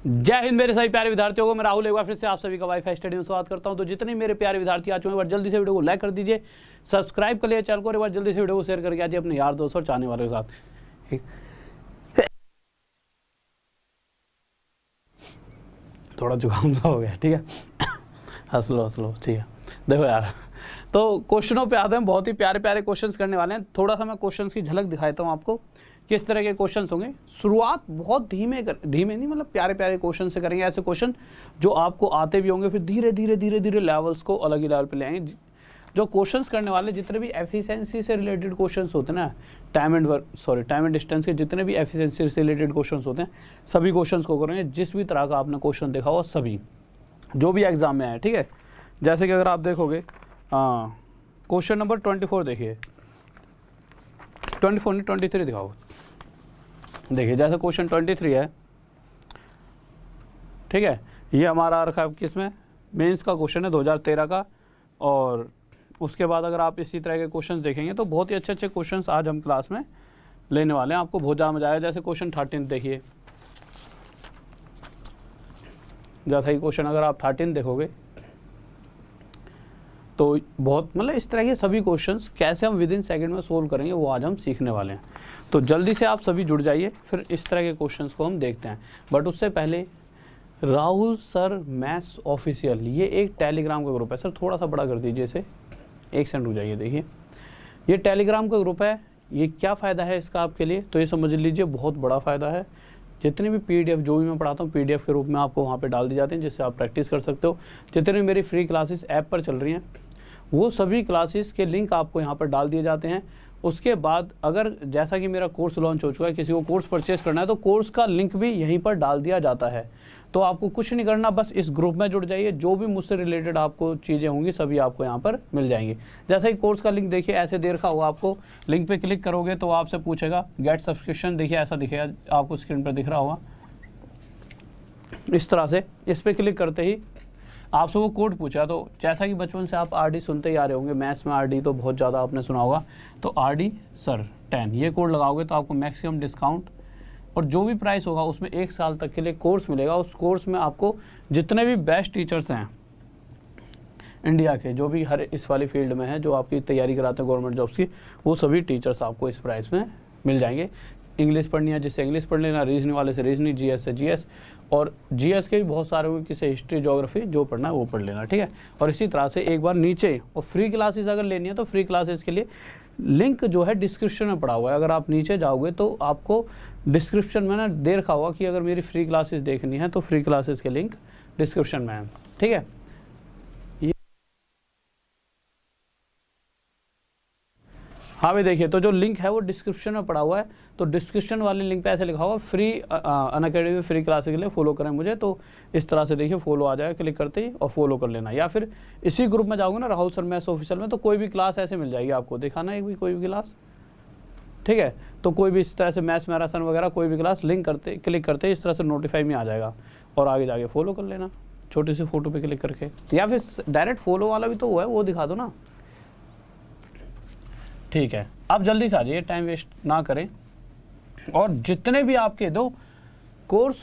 जय हिंद मेरे सभी प्यारे विद्यार्थियों को। मैं राहुल एक बार फिर से आप सभी का वाईफाई स्टडी में स्वागत करता हूं। तो जितने मेरे प्यारे विद्यार्थी आ चुके हैं, एक बार जल्दी से वीडियो को लाइक कर दीजिए, सब्सक्राइब कर लीजिए चैनल को, और एक बार जल्दी से वीडियो को शेयर करके आइए अपने यार दोस्तों और चाहने वालों के साथ। थोड़ा जुकाम सा हो गया, ठीक है। हंस लो, ठीक है। देखो यार, तो क्वेश्चनों पे आते हैं। बहुत ही प्यारे प्यारे क्वेश्चंस करने वाले हैं। थोड़ा सा मैं क्वेश्चंस की झलक दिखाता हूँ आपको, किस तरह के क्वेश्चंस होंगे। शुरुआत बहुत धीमे नहीं, मतलब प्यारे प्यारे क्वेश्चन से करेंगे। ऐसे क्वेश्चन जो आपको आते भी होंगे, फिर धीरे धीरे लेवल्स को अलग ही लेवल पे ले आएंगे। जो क्वेश्चंस करने वाले जितने भी एफिशिएंसी से रिलेटेड क्वेश्चंस होते हैं ना, टाइम एंड डिस्टेंस के जितने भी एफिशिएंसी से रिलेटेड क्वेश्चंस होते हैं, सभी क्वेश्चंस को करेंगे। जिस भी तरह का आपने क्वेश्चन देखा हो, सभी जो भी एग्जाम में आए, ठीक है। जैसे कि अगर आप देखोगे क्वेश्चन नंबर 24 देखिए, 24 नहीं 23 दिखाओ। देखिए जैसे क्वेश्चन 23 है, ठीक है। ये हमारा आ रखा है किस में, मेंस का क्वेश्चन है 2013 का। और उसके बाद अगर आप इसी तरह के क्वेश्चंस देखेंगे तो बहुत ही अच्छे अच्छे क्वेश्चंस आज हम क्लास में लेने वाले हैं। आपको बहुत ज़्यादा मजा आएगा। जैसे क्वेश्चन 13 देखिए, जैसा ही क्वेश्चन अगर आप 13 देखोगे तो बहुत मतलब इस तरह के सभी क्वेश्चंस कैसे हम विद इन सेकेंड में सोल्व करेंगे, वो आज हम सीखने वाले हैं। तो जल्दी से आप सभी जुड़ जाइए, फिर इस तरह के क्वेश्चंस को हम देखते हैं। बट उससे पहले राहुल सर मैथ्स ऑफिशियल, ये एक टेलीग्राम का ग्रुप है। सर थोड़ा सा बड़ा कर दीजिए इसे, एक सेकंड रुक जाइए। देखिए ये टेलीग्राम का ग्रुप है। ये क्या फ़ायदा है इसका आपके लिए, तो ये समझ लीजिए बहुत बड़ा फ़ायदा है। जितनी भी पीडीएफ जो भी मैं पढ़ाता हूँ, पीडीएफ के रूप में आपको वहाँ पे डाल दी जाती हैं, जिससे आप प्रैक्टिस कर सकते हो। जितनी भी मेरी फ्री क्लासेस ऐप पर चल रही हैं, वो सभी क्लासेस के लिंक आपको यहाँ पर डाल दिए जाते हैं। उसके बाद अगर जैसा कि मेरा कोर्स लॉन्च हो चुका है, किसी को कोर्स परचेस करना है तो कोर्स का लिंक भी यहीं पर डाल दिया जाता है। तो आपको कुछ नहीं करना, बस इस ग्रुप में जुड़ जाइए। जो भी मुझसे रिलेटेड आपको चीज़ें होंगी सभी आपको यहाँ पर मिल जाएंगी। जैसा ही कोर्स का लिंक देखिए ऐसे दे रखा होगा, आपको लिंक पे क्लिक करोगे तो आपसे पूछेगा गेट सब्सक्रिप्शन। देखिए ऐसा दिखेगा आपको, स्क्रीन पर दिख रहा होगा इस तरह से। इस पर क्लिक करते ही आपसे वो कोड पूछा। तो जैसा कि बचपन से आप आरडी सुनते ही आ रहे होंगे, मैथ्स में आरडी तो बहुत ज़्यादा आपने सुना होगा। तो आरडी सर 10 ये कोड लगाओगे तो आपको मैक्सिमम डिस्काउंट और जो भी प्राइस होगा उसमें 1 साल तक के लिए कोर्स मिलेगा। उस कोर्स में आपको जितने भी बेस्ट टीचर्स हैं इंडिया के, जो भी हर इस वाली फील्ड में है, जो आपकी तैयारी कराते हैं गवर्नमेंट जॉब्स की, वो सभी टीचर्स आपको इस प्राइस में मिल जाएंगे। इंग्लिश पढ़नी है जिससे इंग्लिश पढ़ लेना, रीजनिंग वाले से रीजनिंग, जीएस से जीएस, और जीएस के भी बहुत सारे होंगे, किसी हिस्ट्री ज्योग्राफी जो पढ़ना है वो पढ़ लेना, ठीक है। और इसी तरह से एक बार नीचे, और फ्री क्लासेस अगर लेनी है तो फ्री क्लासेस के लिए लिंक जो है डिस्क्रिप्शन में पड़ा हुआ है। अगर आप नीचे जाओगे तो आपको डिस्क्रिप्शन में ना दे रखा होगा कि अगर मेरी फ्री क्लासेस देखनी है तो फ्री क्लासेस के लिंक डिस्क्रिप्शन में है, ठीक है। हाँ भाई देखिए, तो जो लिंक है वो डिस्क्रिप्शन में पड़ा हुआ है। तो डिस्क्रिप्शन वाले लिंक पे ऐसे लिखा हुआ फ्री अनअकैडमी फ्री क्लासेस के लिए फॉलो करें मुझे। तो इस तरह से देखिए फॉलो आ जाएगा, क्लिक करते ही और फॉलो कर लेना। या फिर इसी ग्रुप में जाओगे ना राहुल सर मैथ्स ऑफिशियल में, तो कोई भी क्लास ऐसे मिल जाएगी आपको, दिखाना है कोई भी क्लास, ठीक है। तो कोई भी इस तरह से मैथ्स मैराथन वगैरह कोई भी क्लास लिंक करते क्लिक करते इस तरह से नोटिफाई में आ जाएगा, और आगे जाके फॉलो कर लेना छोटी सी फोटो पे क्लिक करके। या फिर डायरेक्ट फॉलो वाला भी तो हुआ है, वो दिखा दो ना, ठीक है। आप जल्दी से आ जाइए, टाइम वेस्ट ना करें। और जितने भी आपके दो कोर्स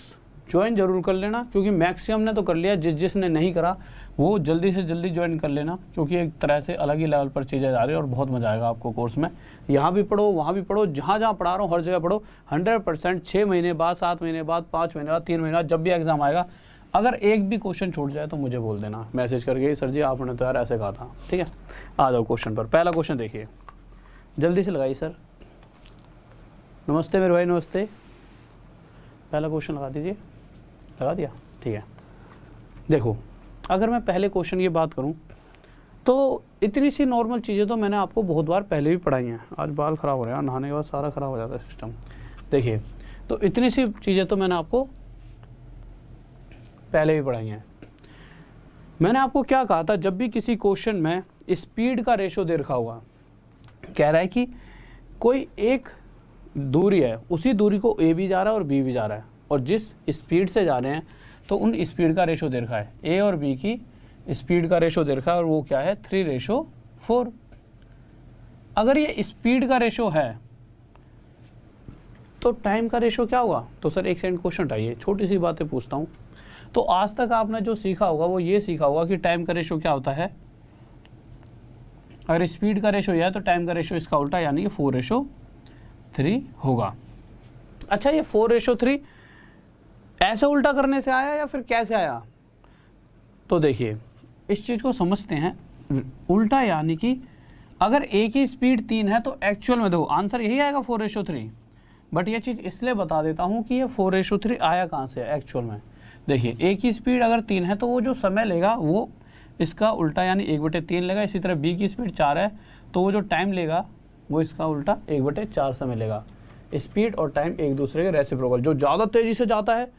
ज्वाइन जरूर कर लेना, क्योंकि मैक्सिमम ने तो कर लिया, जिसने नहीं करा वो जल्दी से जल्दी ज्वाइन कर लेना, क्योंकि एक तरह से अलग ही लेवल पर चीज़ें जा रही है और बहुत मजा आएगा आपको कोर्स में। यहाँ भी पढ़ो, वहाँ भी पढ़ो, जहाँ जहाँ पढ़ा रहा हूँ हर जगह पढ़ो 100%। 6 महीने बाद, 7 महीने बाद, 5 महीने बाद, 3 महीने बाद, जब भी एग्जाम आएगा, अगर एक भी क्वेश्चन छूट जाए तो मुझे बोल देना मैसेज करके, सर जी आपने तो यार ऐसे कहा था, ठीक है। आ जाओ क्वेश्चन पर। पहला क्वेश्चन देखिए, जल्दी से लगाइए सर। नमस्ते मेरे भाई, नमस्ते। पहला क्वेश्चन लगा दीजिए, लगा दिया, ठीक है। देखो अगर मैं पहले क्वेश्चन की बात करूं तो इतनी सी नॉर्मल चीज़ें तो मैंने आपको बहुत बार पहले भी पढ़ाई हैं। आज बाल ख़राब हो रहे हैं, नहाने के बाद सारा ख़राब हो जाता है सिस्टम। देखिए तो इतनी सी चीज़ें तो मैंने आपको पहले भी पढ़ाई हैं। मैंने आपको क्या कहा था, जब भी किसी क्वेश्चन में स्पीड का रेशो दे रखा होगा, कह रहा है कि कोई एक दूरी है, उसी दूरी को ए भी जा रहा है और बी भी जा रहा है, और जिस स्पीड से जा रहे हैं तो उन स्पीड का रेशो दे रखा है, ए और बी की स्पीड का रेशो दे रखा है, और वो क्या है 3:4। अगर ये स्पीड का रेशो है तो टाइम का रेशो क्या होगा? तो सर एक सेकंड क्वेश्चन उठाइए, छोटी सी बातें पूछता हूँ। तो आज तक आपने जो सीखा होगा वो ये सीखा होगा कि टाइम का रेशो क्या होता है, अगर स्पीड का रेशो यह है तो टाइम का रेशो इसका उल्टा यानी कि 4:3 होगा। अच्छा, ये 4:3 ऐसे उल्टा करने से आया या फिर कैसे आया? तो देखिए इस चीज़ को समझते हैं। उल्टा यानी कि अगर ए की स्पीड 3 है तो एक्चुअल में देखो आंसर यही आएगा 4:3। बट ये चीज़ इसलिए बता देता हूँ कि ये 4:3 आया कहाँ से है एक्चुअल में। देखिए ए की स्पीड अगर 3 है तो वो जो समय लेगा वो इसका उल्टा यानी 1/3 लेगा। इसी तरह बी की स्पीड 4 है तो वो जो टाइम लेगा वो इसका उल्टा 1/4 समय लेगा। स्पीड और टाइम एक दूसरे के रेसिप्रोकल। जो ज़्यादा तेज़ी से जाता है,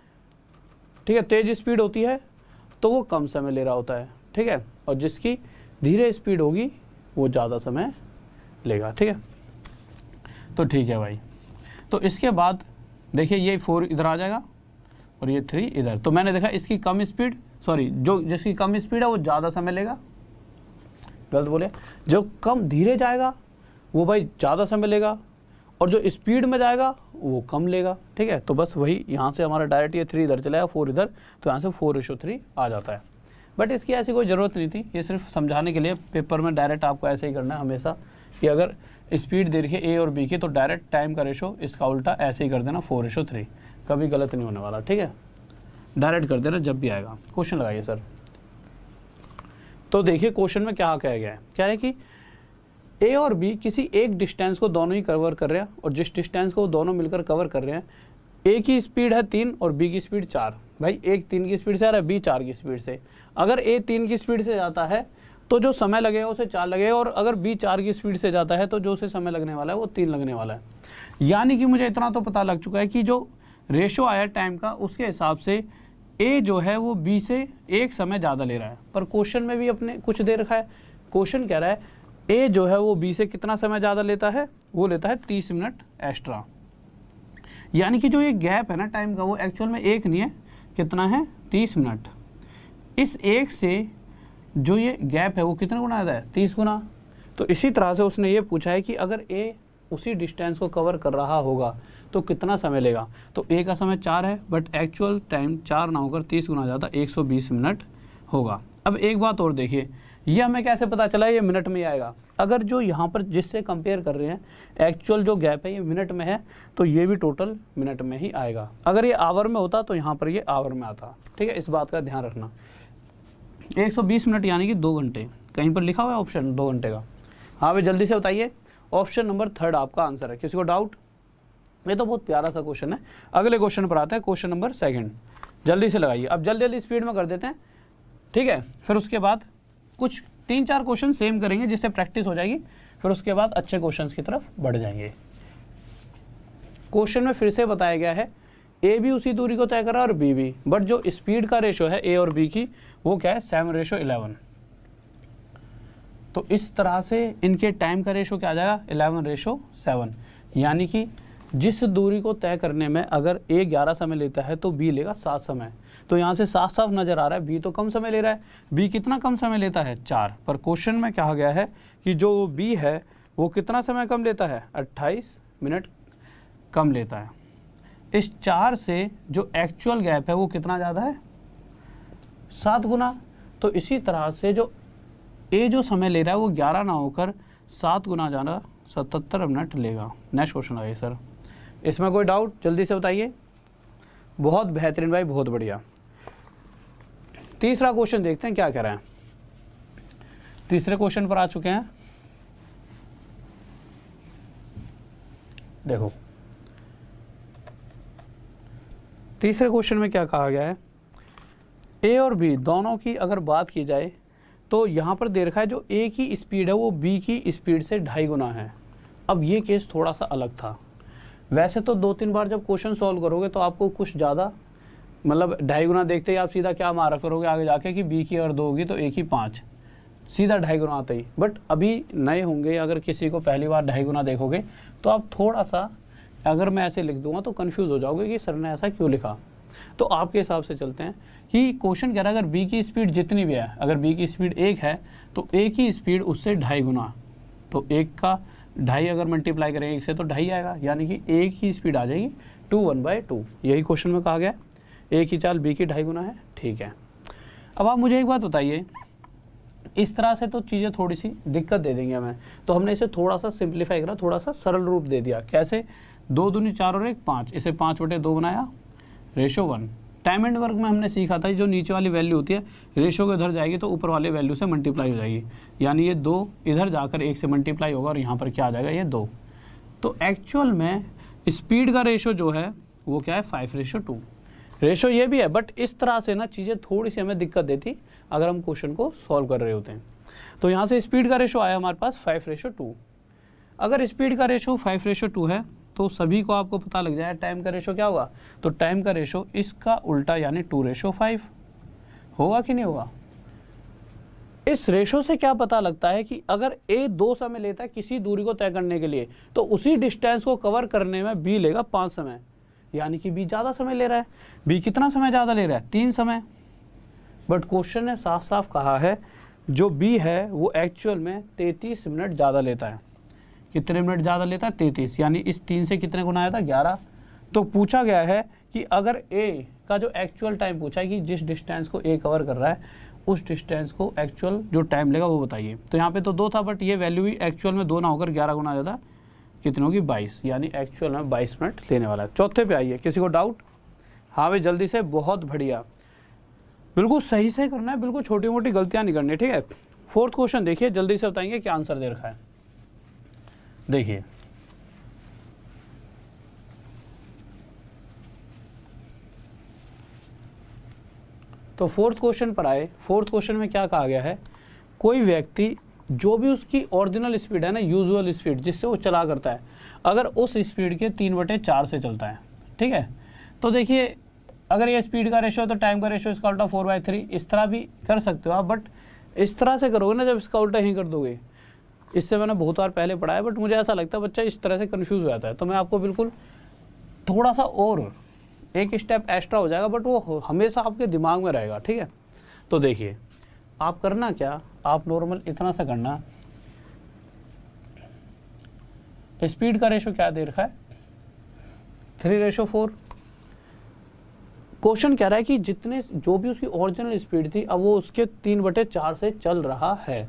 ठीक है, तेज स्पीड होती है तो वो कम समय ले रहा होता है, ठीक है, और जिसकी धीरे स्पीड होगी वो ज़्यादा समय लेगा, ठीक है। तो ठीक है भाई, तो इसके बाद देखिए ये 4 इधर आ जाएगा और ये 3 इधर। तो मैंने देखा इसकी कम स्पीड, सॉरी जो जिसकी कम स्पीड है वो ज़्यादा समय लेगा, गलत बोले, जो कम धीरे जाएगा वो भाई ज़्यादा समय लेगा और जो स्पीड में जाएगा वो कम लेगा, ठीक है। तो बस वही यहाँ से हमारा डायरेक्ट ये 3 इधर चला गया, 4 इधर, तो यहाँ से 4:3 आ जाता है। बट इसकी ऐसी कोई ज़रूरत नहीं थी, ये सिर्फ समझाने के लिए। पेपर में डायरेक्ट आपको ऐसे ही करना है हमेशा कि अगर स्पीड दे रही है ए और बी की तो डायरेक्ट टाइम का रेशो इसका उल्टा ऐसे ही कर देना 4:3, कभी गलत नहीं होने वाला, ठीक है। डायरेक्ट कर देना जब भी आएगा। क्वेश्चन लगाइए सर। तो देखिए क्वेश्चन में क्या कहा गया है, क्या है कि ए और बी किसी एक डिस्टेंस को दोनों ही कवर कर रहे हैं और जिस डिस्टेंस को दोनों मिलकर कवर कर रहे हैं, ए की स्पीड है 3 और बी की स्पीड 4। भाई एक 3 की स्पीड से आ रहा है, बी 4 की स्पीड से। अगर ए 3 की स्पीड से जाता है तो जो समय लगेगा उसे 4 लगेगा, और अगर बी 4 की स्पीड से जाता है तो जो उसे समय लगने वाला है वो 3 लगने वाला है। यानी कि मुझे इतना तो पता लग चुका है कि जो रेशो आया टाइम का उसके हिसाब से ए जो है वो बी से एक समय ज़्यादा ले रहा है। पर क्वेश्चन में भी अपने कुछ दे रखा है। क्वेश्चन कह रहा है ए जो है वो बी से कितना समय ज़्यादा लेता है, वो लेता है 30 मिनट एक्स्ट्रा। यानी कि जो ये गैप है ना टाइम का वो एक्चुअल में एक नहीं है, कितना है 30 मिनट। इस एक से जो ये गैप है वो कितना गुना आता है 30 गुना। तो इसी तरह से उसने ये पूछा है कि अगर ए उसी डिस्टेंस को कवर कर रहा होगा तो कितना समय लेगा। तो ए का समय 4 है बट एक्चुअल टाइम 4 ना होकर 30 गुना ज़्यादा 120 मिनट होगा। अब एक बात और देखिए, ये हमें कैसे पता चला ये मिनट में ही आएगा। अगर जो यहाँ पर जिससे कंपेयर कर रहे हैं एक्चुअल जो गैप है ये मिनट में है तो ये भी टोटल मिनट में ही आएगा। अगर ये आवर में होता तो यहाँ पर ये आवर में आता, ठीक है, इस बात का ध्यान रखना। 120 मिनट यानी कि 2 घंटे, कहीं पर लिखा हुआ है ऑप्शन 2 घंटे का। हाँ भाई जल्दी से बताइए, ऑप्शन नंबर 3 आपका आंसर है। किसी को डाउट? ये तो बहुत प्यारा सा क्वेश्चन है। अगले क्वेश्चन पर आते हैं, क्वेश्चन नंबर 2। जल्दी से लगाइए। अब जल्दी जल्दी स्पीड में कर देते हैं, ठीक है। फिर उसके बाद कुछ 3-4 क्वेश्चन सेम करेंगे जिससे प्रैक्टिस हो जाएगी, फिर उसके बाद अच्छे क्वेश्चंस की तरफ बढ़ जाएंगे। क्वेश्चन में फिर से बताया गया है ए भी उसी दूरी को तय कर रहा है और बी भी, बट जो स्पीड का रेशो है ए और बी की वो क्या है 7:11। तो इस तरह से इनके टाइम का रेशो क्या आ जाएगा 11:7। यानी कि जिस दूरी को तय करने में अगर ए 11 समय लेता है तो बी लेगा 7 समय। तो यहाँ से साफ साफ नजर आ रहा है बी तो कम समय ले रहा है। बी कितना कम समय लेता है 4, पर क्वेश्चन में कहा गया है कि जो बी है वो कितना समय कम लेता है 28 मिनट कम लेता है। इस 4 से जो एक्चुअल गैप है वो कितना ज़्यादा है 7 गुना। तो इसी तरह से जो ए जो समय ले रहा है वो 11 ना होकर 7 गुना ज़्यादा 77 मिनट लेगा। नेक्स्ट क्वेश्चन आइए सर। इसमें कोई डाउट? जल्दी से बताइए। बहुत बेहतरीन भाई, बहुत बढ़िया। तीसरा क्वेश्चन देखते हैं क्या कह रहे हैं। तीसरे क्वेश्चन पर आ चुके हैं। देखो तीसरे क्वेश्चन में क्या कहा गया है, ए और बी दोनों की अगर बात की जाए तो यहाँ पर दे रखा है जो ए की स्पीड है वो बी की स्पीड से 2.5 गुना है। अब ये केस थोड़ा सा अलग था। वैसे तो 2-3 बार जब क्वेश्चन सॉल्व करोगे तो आपको कुछ ज़्यादा मतलब 2.5 गुना देखते ही आप सीधा क्या मारा करोगे आगे जाके कि बी की अगर 2 होगी तो ए की 5, सीधा 2.5 गुना आता ही। बट अभी नए होंगे, अगर किसी को पहली बार 2.5 गुना देखोगे तो आप थोड़ा सा, अगर मैं ऐसे लिख दूंगा तो कंफ्यूज हो जाओगे कि सर ने ऐसा क्यों लिखा। तो आपके हिसाब से चलते हैं कि क्वेश्चन कह रहा है अगर बी की स्पीड जितनी भी है, अगर बी की स्पीड 1 है तो ए की स्पीड उससे 2.5 गुना, तो 1 का ढाई अगर मल्टीप्लाई करेंगे 1 से तो ढाई आएगा, यानी कि ए की स्पीड आ जाएगी 2 1/2। यही क्वेश्चन में कहा गया ए की चाल बी की ढाई गुना है। ठीक है, अब आप मुझे एक बात बताइए, इस तरह से तो चीज़ें थोड़ी सी दिक्कत दे देंगे हमें, तो हमने इसे थोड़ा सा सिंप्लीफाई करा, थोड़ा सा सरल रूप दे दिया। कैसे? 2 दूनी 4 और 1 5, इसे 5/2 बनाया, रेशो 1। टाइम एंड वर्क में हमने सीखा था जो नीचे वाली वैल्यू होती है रेशो के इधर जाएगी तो ऊपर वाले वैल्यू से मल्टीप्लाई हो जाएगी, यानी ये 2 इधर जाकर 1 से मल्टीप्लाई होगा और यहाँ पर क्या आ जाएगा, ये 2। तो एक्चुअल में स्पीड का रेशो जो है वो क्या है, 5:2। रेशो ये भी है, बट इस तरह से ना चीज़ें थोड़ी सी हमें दिक्कत देती अगर हम क्वेश्चन को सॉल्व कर रहे होते हैं। तो यहाँ से स्पीड का रेशो आया हमारे पास 5:2। अगर स्पीड का रेशो 5:2 है तो सभी को आपको पता लग जाए टाइम का रेशो क्या होगा। तो टाइम का रेशो इसका उल्टा यानी 2:5 होगा कि नहीं होगा। इस रेशो से क्या पता लगता है कि अगर ए 2 समय लेता है किसी दूरी को तय करने के लिए, तो उसी डिस्टेंस को कवर करने में बी लेगा 5 समय, यानी कि बी ज़्यादा समय ले रहा है। बी कितना समय ज़्यादा ले रहा है, 3 समय। बट क्वेश्चन ने साफ साफ कहा है जो बी है वो एक्चुअल में 33 मिनट ज़्यादा लेता है। कितने मिनट ज़्यादा लेता है, 33, यानी इस 3 से कितने गुना आया था, 11। तो पूछा गया है कि अगर ए का जो एक्चुअल टाइम पूछा है कि जिस डिस्टेंस को ए कवर कर रहा है उस डिस्टेंस को एक्चुअल जो टाइम लेगा वो बताइए। तो यहाँ पे तो 2 था, बट ये वैल्यू ही एक्चुअल में 2 ना होकर 11 गुना ज़्यादा, कितनी होगी, 22, यानी एक्चुअल में 22 मिनट लेने वाला है। चौथे पे आइए, किसी को डाउट? हाँ भाई जल्दी से, बहुत बढ़िया, बिल्कुल सही से करना है, बिल्कुल छोटी मोटी गलतियाँ नहीं करनी, ठीक है। 4th क्वेश्चन देखिए, जल्दी से बताएंगे क्या आंसर दे रखा है। देखिए तो 4th क्वेश्चन पर आए। 4th क्वेश्चन में क्या कहा गया है, कोई व्यक्ति जो भी उसकी ओरिजिनल स्पीड है ना, यूजुअल स्पीड जिससे वो चला करता है, अगर उस स्पीड के 3/4 से चलता है, ठीक है। तो देखिए अगर ये स्पीड का रेशो है तो टाइम का रेशो इसका उल्टा 4/3, इस तरह भी कर सकते हो आप, बट इस तरह से करोगे ना जब इसका उल्टा ही कर दोगे। इससे मैंने बहुत बार पहले पढ़ा है, बट मुझे ऐसा लगता है बच्चा इस तरह से कन्फ्यूज़ हो जाता है। तो मैं आपको बिल्कुल थोड़ा सा और एक स्टेप एक्स्ट्रा हो जाएगा, बट वो हमेशा आपके दिमाग में रहेगा, ठीक है। तो देखिए आप करना क्या, आप नॉर्मल इतना सा करना, स्पीड का रेशो क्या दे रखा है, 3:4। क्वेश्चन कह रहा है कि जितने जो भी उसकी ओरिजिनल स्पीड थी अब वो उसके 3/4 से चल रहा है।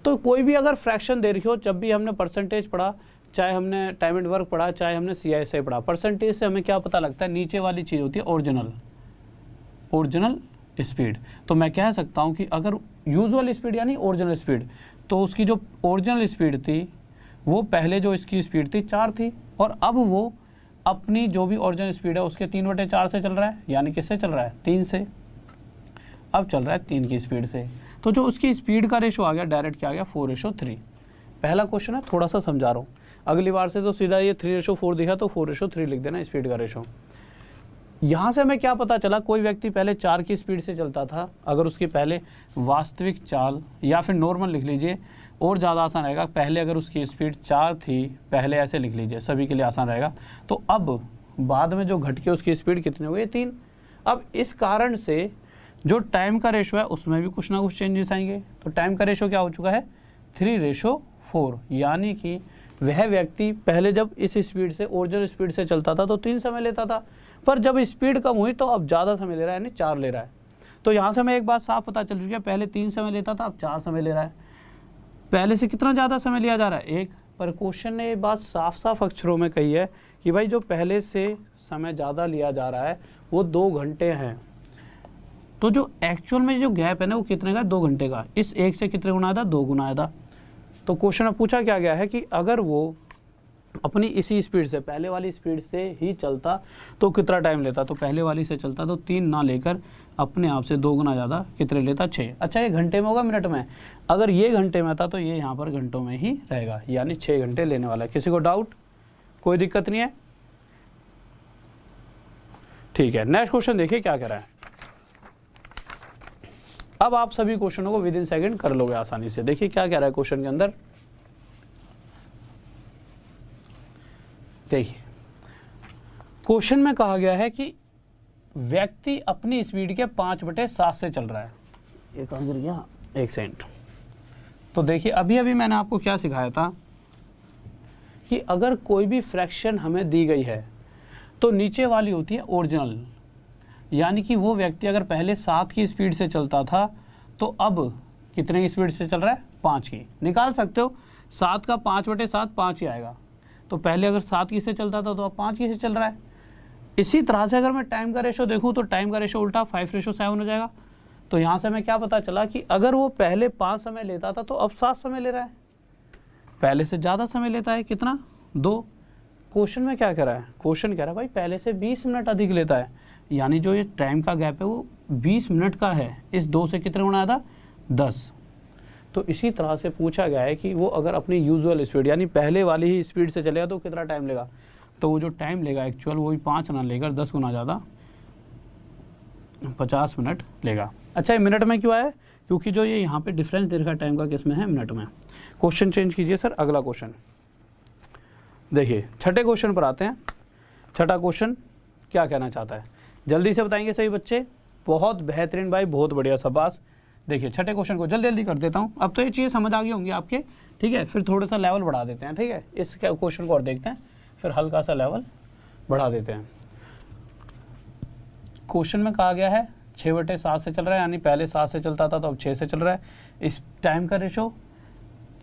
तो कोई भी अगर फ्रैक्शन दे रखी हो, जब भी हमने परसेंटेज पढ़ा, चाहे हमने टाइम एंड वर्क पढ़ा, चाहे हमने CISI पढ़ा, परसेंटेज से हमें क्या पता लगता है, नीचे वाली चीज़ होती है ओरिजिनल स्पीड। तो मैं कह सकता हूँ कि अगर यूजुअल स्पीड यानी ओरिजिनल स्पीड, तो उसकी जो ओरिजिनल स्पीड थी वो पहले जो इसकी स्पीड थी 4 थी, और अब वो अपनी जो भी ओरिजिनल स्पीड है उसके 3/4 से चल रहा है, यानी किससे चल रहा है, 3 से। अब चल रहा है 3 की स्पीड से, तो जो उसकी स्पीड का रेशो आ गया डायरेक्ट क्या आ गया, 4:3। पहला क्वेश्चन है, थोड़ा सा समझा रहा हूँ, अगली बार से तो सीधा ये 3:4 दिखा तो 4:3 लिख देना स्पीड का रेशो। यहाँ से हमें क्या पता चला, कोई व्यक्ति पहले 4 की स्पीड से चलता था, अगर उसकी पहले वास्तविक चाल, या फिर नॉर्मल लिख लीजिए और ज़्यादा आसान रहेगा, पहले अगर उसकी स्पीड 4 थी, पहले ऐसे लिख लीजिए सभी के लिए आसान रहेगा, तो अब बाद में जो घट के उसकी स्पीड कितनी हो गई, 3। अब इस कारण से जो टाइम का रेशो है उसमें भी कुछ ना कुछ चेंजेस आएंगे। तो टाइम का रेशो क्या हो चुका है, 3:4, यानी कि वह व्यक्ति पहले जब इस स्पीड से ओरिजिनल स्पीड से चलता था तो 3 समय लेता था, पर जब स्पीड कम हुई तो अब ज़्यादा समय ले रहा है, यानी 4 ले रहा है। तो यहाँ से हमें एक बात साफ पता चल चुकी है, पहले 3 समय लेता था अब 4 समय ले रहा है। पहले से कितना ज़्यादा समय लिया जा रहा है, 1। पर क्वेश्चन ने ये बात साफ साफ अक्षरों में कही है कि भाई जो पहले से समय ज़्यादा लिया जा रहा है वो 2 घंटे हैं। तो जो एक्चुअल में जो गैप है ना वो कितने का, 2 घंटे का। इस 1 से कितने गुना आया था, 2 गुना आया था। तो क्वेश्चन में पूछा क्या गया है कि अगर वो अपनी इसी स्पीड से, पहले वाली स्पीड से ही चलता तो कितना टाइम लेता, तो पहले वाली से चलता तो 3 ना लेकर अपने आप से 2 गुना ज़्यादा कितने लेता, 6। अच्छा ये घंटे में होगा मिनट में, अगर ये घंटे में था तो ये यहाँ पर घंटों में ही रहेगा, यानी 6 घंटे लेने वाला है। किसी को डाउट, कोई दिक्कत नहीं है, ठीक है। नेक्स्ट क्वेश्चन देखिए क्या कह रहा है। अब आप सभी क्वेश्चनों को विद इन सेकंड कर लोगे आसानी से। देखिए क्या कह रहा है क्वेश्चन के अंदर, देखिए क्वेश्चन में कहा गया है कि व्यक्ति अपनी स्पीड के 5/7 से चल रहा है। ये कहाँ गिर गया, 1 सेकंड। तो देखिए अभी अभी मैंने आपको क्या सिखाया था, कि अगर कोई भी फ्रैक्शन हमें दी गई है तो नीचे वाली होती है ओरिजिनल, यानी कि वो व्यक्ति अगर पहले 7 की स्पीड से चलता था तो अब कितने की स्पीड से चल रहा है, 5 की। निकाल सकते हो, 7 का 5/7 5 ही आएगा। तो पहले अगर 7 की से चलता था तो अब 5 की से चल रहा है। इसी तरह से अगर मैं टाइम का रेशो देखूं तो टाइम का रेशो उल्टा 5:7 हो जाएगा। तो यहाँ से हमें क्या पता चला कि अगर वो पहले 5 समय लेता था तो अब 7 समय ले रहा है, पहले से ज़्यादा समय लेता है। कितना, 2। क्वेश्चन में क्या कह रहा है, क्वेश्चन कह रहा है भाई पहले से 20 मिनट अधिक लेता है, यानी जो ये टाइम का गैप है वो 20 मिनट का है। इस 2 से कितने गुना आया था, 10। तो इसी तरह से पूछा गया है कि वो अगर अपनी यूजुअल स्पीड यानी पहले वाली ही स्पीड से चलेगा तो कितना टाइम लेगा। तो वो जो टाइम लेगा एक्चुअल वो भी 5 ना लेकर 10 गुना ज़्यादा 50 मिनट लेगा। अच्छा, ये मिनट में क्यों आया, क्योंकि जो ये यहाँ पे डिफरेंस दे रखा टाइम का किस में है, मिनट में। क्वेश्चन चेंज कीजिए सर, अगला क्वेश्चन देखिए। छठे क्वेश्चन पर आते हैं। छठा क्वेश्चन क्या कहना चाहता है, जल्दी से बताएंगे सभी बच्चे। बहुत बेहतरीन भाई, बहुत बढ़िया, शाबाश। देखिए छठे क्वेश्चन को जल्दी जल्दी कर देता हूँ। अब तो ये चीज़ें समझ आ गई होंगी आपके, ठीक है। फिर थोड़ा सा लेवल बढ़ा देते हैं, ठीक है। इस क्वेश्चन को और देखते हैं, फिर हल्का सा लेवल बढ़ा देते हैं। क्वेश्चन में कहा गया है 6/7 से चल रहा है, यानी पहले 7 से चलता था तो अब 6 से चल रहा है। इस टाइम का रेशो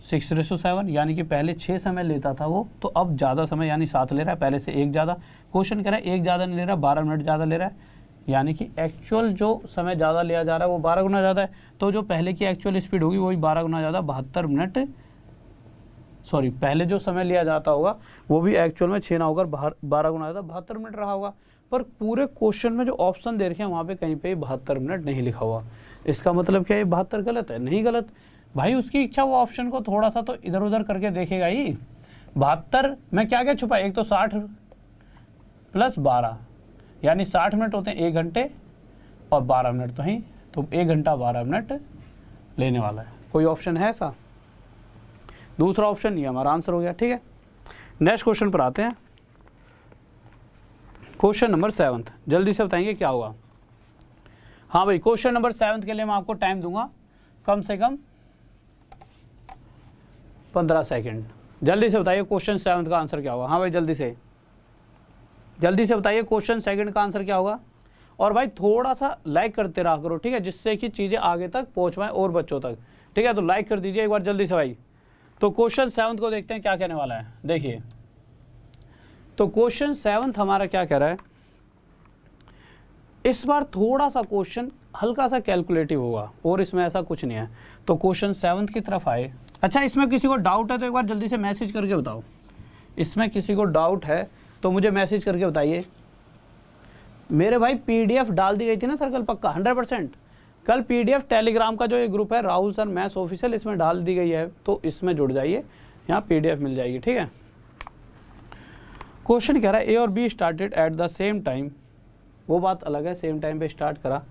6:7, यानी कि पहले 6 समय लेता था वो, तो अब ज़्यादा समय यानी 7 ले रहा है, पहले से 1 ज़्यादा। क्वेश्चन कह रहा है 1 ज़्यादा नहीं ले रहा, 12 मिनट ज़्यादा ले रहा है, यानी कि एक्चुअल जो समय ज़्यादा लिया जा रहा है वो 12 गुना ज़्यादा है। तो जो पहले की एक्चुअल स्पीड होगी वही 12 गुना ज़्यादा 72 मिनट, सॉरी पहले जो समय लिया जाता होगा वो भी एक्चुअल में 6 ना होकर 12 गुना ज़्यादा 72 मिनट रहा होगा। पर पूरे क्वेश्चन में जो ऑप्शन दे रखे हैं वहाँ पे कहीं पे 72 मिनट नहीं लिखा हुआ। इसका मतलब क्या, ये 72 गलत है? नहीं गलत भाई, उसकी इच्छा वो ऑप्शन को थोड़ा सा तो इधर उधर करके देखेगा ही। 72 में क्या क्या छुपा है, एक तो 60 + 12 यानी 60 मिनट होते हैं 1 घंटे, और 12 मिनट तो ही, तो 1 घंटा 12 मिनट लेने वाला है। कोई ऑप्शन है ऐसा? दूसरा ऑप्शन ये हमारा आंसर हो गया, ठीक है। नेक्स्ट क्वेश्चन पर आते हैं। क्वेश्चन नंबर 7, जल्दी से बताएंगे क्या होगा। हाँ भाई, क्वेश्चन नंबर 7 के लिए मैं आपको टाइम दूंगा कम से कम 15 सेकेंड। जल्दी से बताइए क्वेश्चन 7 का आंसर क्या होगा। हाँ भाई, जल्दी से बताइए क्वेश्चन 2 का आंसर क्या होगा। और भाई थोड़ा सा लाइक करते रहा करो, ठीक है, जिससे कि चीज़ें आगे तक पहुँच पाएँ और बच्चों तक, ठीक है। तो लाइक कर दीजिए एक बार जल्दी से भाई। तो क्वेश्चन 7 को देखते हैं क्या कहने वाला है। देखिए, तो क्वेश्चन 7 हमारा क्या कह रहा है, इस बार थोड़ा सा क्वेश्चन हल्का सा कैलकुलेटिव होगा और इसमें ऐसा कुछ नहीं है। तो क्वेश्चन 7 की तरफ आए। अच्छा, इसमें किसी को डाउट है तो एक बार जल्दी से मैसेज करके बताओ। इसमें किसी को डाउट है तो मुझे मैसेज करके बताइए। मेरे भाई PDF डाल दी गई थी ना सर्कल, पक्का 100%। कल PDF टेलीग्राम का जो ये ग्रुप है राहुल सर मैथ्स ऑफिशियल, इसमें डाल दी गई है, तो इसमें जुड़ जाइए, यहाँ PDF मिल जाएगी, ठीक है। क्वेश्चन कह रहा है A और B started at the same time. वो बात अलग है, सेम टाइम पे स्टार्ट करा।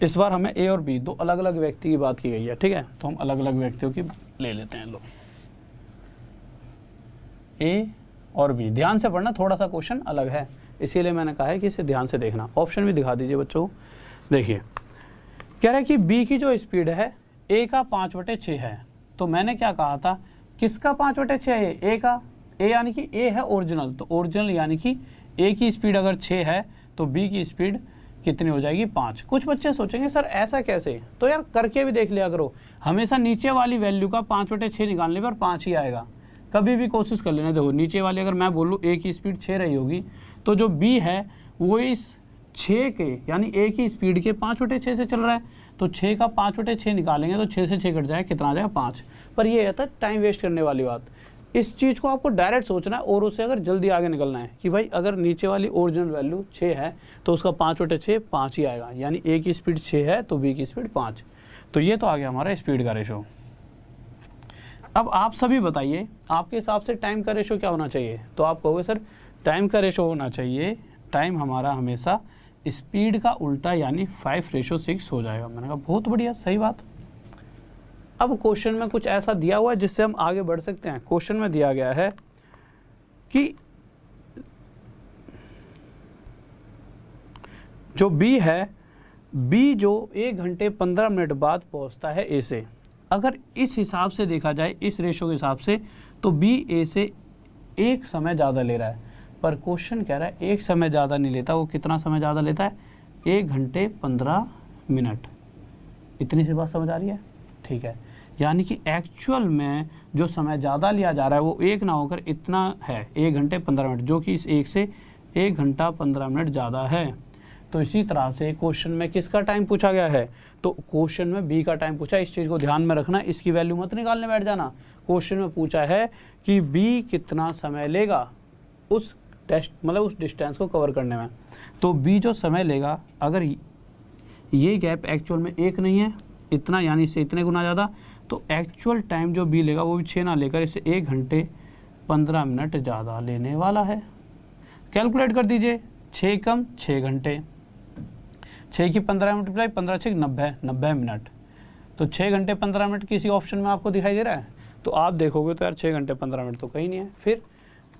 इस बार हमें A और B 2 अलग अलग व्यक्ति की बात की गई है, ठीक है। तो हम अलग अलग व्यक्तियों की ले लेते हैं। लो, A और B, ध्यान से पढ़ना, थोड़ा सा क्वेश्चन अलग है, इसीलिए मैंने कहा है कि इसे ध्यान से देखना। ऑप्शन भी दिखा दीजिए बच्चों। देखिए, कह रहा है कि B की जो स्पीड है A का 5/6 है। तो मैंने क्या कहा था, किसका 5/6 है? A का। A यानी कि A है ओरिजिनल, तो ओरिजिनल यानी कि A की स्पीड अगर 6 है तो B की स्पीड कितनी हो जाएगी? 5। कुछ बच्चे सोचेंगे सर ऐसा कैसे, तो यार करके भी देख लिया करो। हमेशा नीचे वाली वैल्यू का 5/6 निकालने पर 5 ही आएगा। कभी भी कोशिश कर लेना। देखो, नीचे वाली अगर मैं बोलूँ A की स्पीड 6 रही होगी, तो जो B है वो इस 6 के यानी A की स्पीड के 5/6 से चल रहा है, तो 6 का 5/6 निकालेंगे तो 6 से 6 कट जाएगा, कितना आ जाएगा? 5। पर ये है टाइम वेस्ट करने वाली बात। इस चीज़ को आपको डायरेक्ट सोचना है और उससे अगर जल्दी आगे निकलना है कि भाई अगर नीचे वाली ओरिजिनल वैल्यू 6 है तो उसका 5/6 5 ही आएगा, यानी A की स्पीड 6 है तो B की स्पीड 5। तो ये तो आ गया हमारा स्पीड का रेशो। अब आप सभी बताइए आपके हिसाब से टाइम का रेशो क्या होना चाहिए। तो आप कहोगे सर टाइम का रेशो होना चाहिए, टाइम हमारा हमेशा स्पीड का उल्टा यानी 5:6 हो जाएगा। मैंने कहा बहुत बढ़िया, सही बात। अब क्वेश्चन में कुछ ऐसा दिया हुआ है जिससे हम आगे बढ़ सकते हैं। क्वेश्चन में दिया गया है कि जो B है, B जो 1 घंटे 15 मिनट बाद पहुंचता है A से। अगर इस हिसाब से देखा जाए, इस रेशो के हिसाब से, तो B A से एक समय ज़्यादा ले रहा है, पर क्वेश्चन कह रहा है एक समय ज़्यादा नहीं लेता, वो कितना समय ज़्यादा लेता है, 1 घंटे 15 मिनट। इतनी सी बात समझ आ रही है? ठीक है, यानी कि एक्चुअल में जो समय ज़्यादा लिया जा रहा है वो 1 ना होकर इतना है, 1 घंटे 15 मिनट, जो कि इस 1 से 1 घंटा 15 मिनट ज़्यादा है। तो इसी तरह से क्वेश्चन में किसका टाइम पूछा गया है, तो क्वेश्चन में बी का टाइम पूछा। इस चीज़ को ध्यान में रखना, इसकी वैल्यू मत निकालने बैठ जाना। क्वेश्चन में पूछा है कि बी कितना समय लेगा उस उस डिस्टेंस को कवर करने में। तो बी जो समय लेगा, अगर ये गैप एक्चुअल में 1 नहीं है, इतना यानी इससे इतने गुना ज़्यादा, तो एक्चुअल टाइम जो बी लेगा वो भी 6 ना लेकर इससे 1 घंटे 15 मिनट ज़्यादा लेने वाला है। कैलकुलेट कर दीजिए, 6 कम 6 घंटे, 6 की 15 मल्टीप्लाई 15 6 90 मिनट। तो 6 घंटे 15 मिनट किसी ऑप्शन में आपको दिखाई दे रहा है? तो आप देखोगे तो यार 6 घंटे 15 मिनट तो कहीं नहीं है। फिर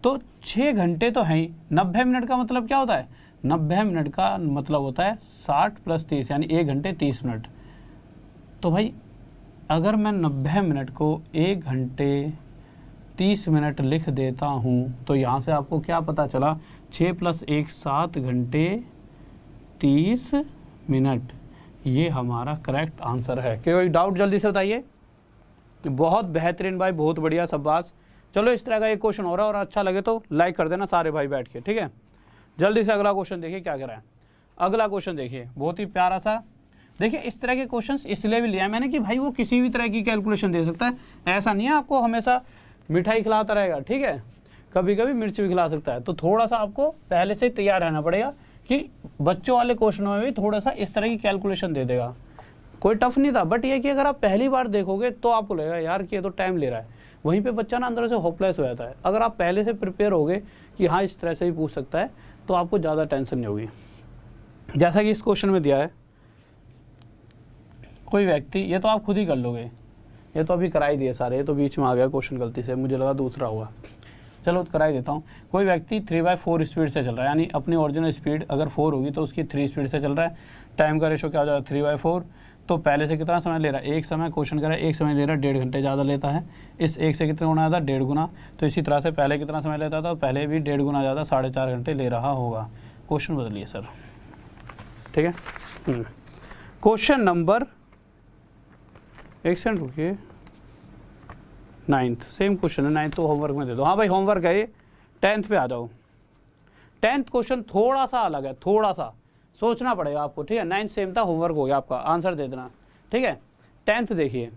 तो 6 घंटे तो है ही, 90 मिनट का मतलब क्या होता है? 90 मिनट का मतलब होता है 60 + 30 यानी 1 घंटे 30 मिनट। तो भाई अगर मैं 90 मिनट को 1 घंटे 30 मिनट लिख देता हूँ तो यहाँ से आपको क्या पता चला? 6 + 1 7 घंटे 30 मिनट। ये हमारा करेक्ट आंसर है। कोई डाउट जल्दी से बताइए। बहुत बेहतरीन भाई, बहुत बढ़िया शाबाश। चलो इस तरह का एक क्वेश्चन हो रहा है और अच्छा लगे तो लाइक कर देना सारे भाई बैठ के, ठीक है। जल्दी से अगला क्वेश्चन देखिए क्या कह रहा है। अगला क्वेश्चन देखिए, बहुत ही प्यारा सा। देखिए इस तरह के क्वेश्चंस इसलिए भी लिया मैंने कि भाई वो किसी भी तरह की कैलकुलेशन दे सकता है, ऐसा नहीं है आपको हमेशा मिठाई खिलाता रहेगा, ठीक है, कभी कभी मिर्च भी खिला सकता है। तो थोड़ा सा आपको पहले से तैयार रहना पड़ेगा कि बच्चों वाले क्वेश्चनों में भी थोड़ा सा इस तरह की कैलकुलेशन दे देगा। कोई टफ नहीं था, बट ये कि अगर आप पहली बार देखोगे तो आपको लगेगा यार कि ये तो टाइम ले रहा है, वहीं पे बच्चा ना अंदर से होपलेस हो जाता है। अगर आप पहले से प्रिपेयर होगे कि हाँ इस तरह से भी पूछ सकता है तो आपको ज़्यादा टेंशन नहीं होगी। जैसा कि इस क्वेश्चन में दिया है, कोई व्यक्ति, ये तो आप खुद ही कर लोगे, ये तो अभी करा ही दिए सारे, ये तो बीच में आ गया क्वेश्चन गलती से, मुझे लगा दूसरा होगा, चलो तो करा ही देता हूँ। कोई व्यक्ति 3/4 स्पीड से चल रहा है, यानी अपनी ओरिजिनल स्पीड अगर 4 होगी तो उसकी 3 स्पीड से चल रहा है। टाइम का रेशो क्या हो जाएगा? 3/4। तो पहले से कितना समय ले रहा है? एक समय। क्वेश्चन कर रहा है एक समय ले रहा है, 1.5 घंटे ज़्यादा लेता है। इस एक से कितना गुना ज़्यादा? 1.5 गुना। तो इसी तरह से पहले कितना समय लेता था? पहले भी 1.5 गुना ज़्यादा, 4.5 घंटे ले रहा होगा। क्वेश्चन बदलिए सर, ठीक है। क्वेश्चन नंबर, एक सेकंड रुकिए, 9th सेम क्वेश्चन है, 9th तो होमवर्क में दे दो। हाँ भाई होमवर्क है ये, 10th पे आ जाओ। 10th क्वेश्चन थोड़ा सा अलग है, थोड़ा सा सोचना पड़ेगा आपको, ठीक है। 9th सेम था, होमवर्क हो गया आपका, आंसर दे देना, ठीक है। 10th देखिए,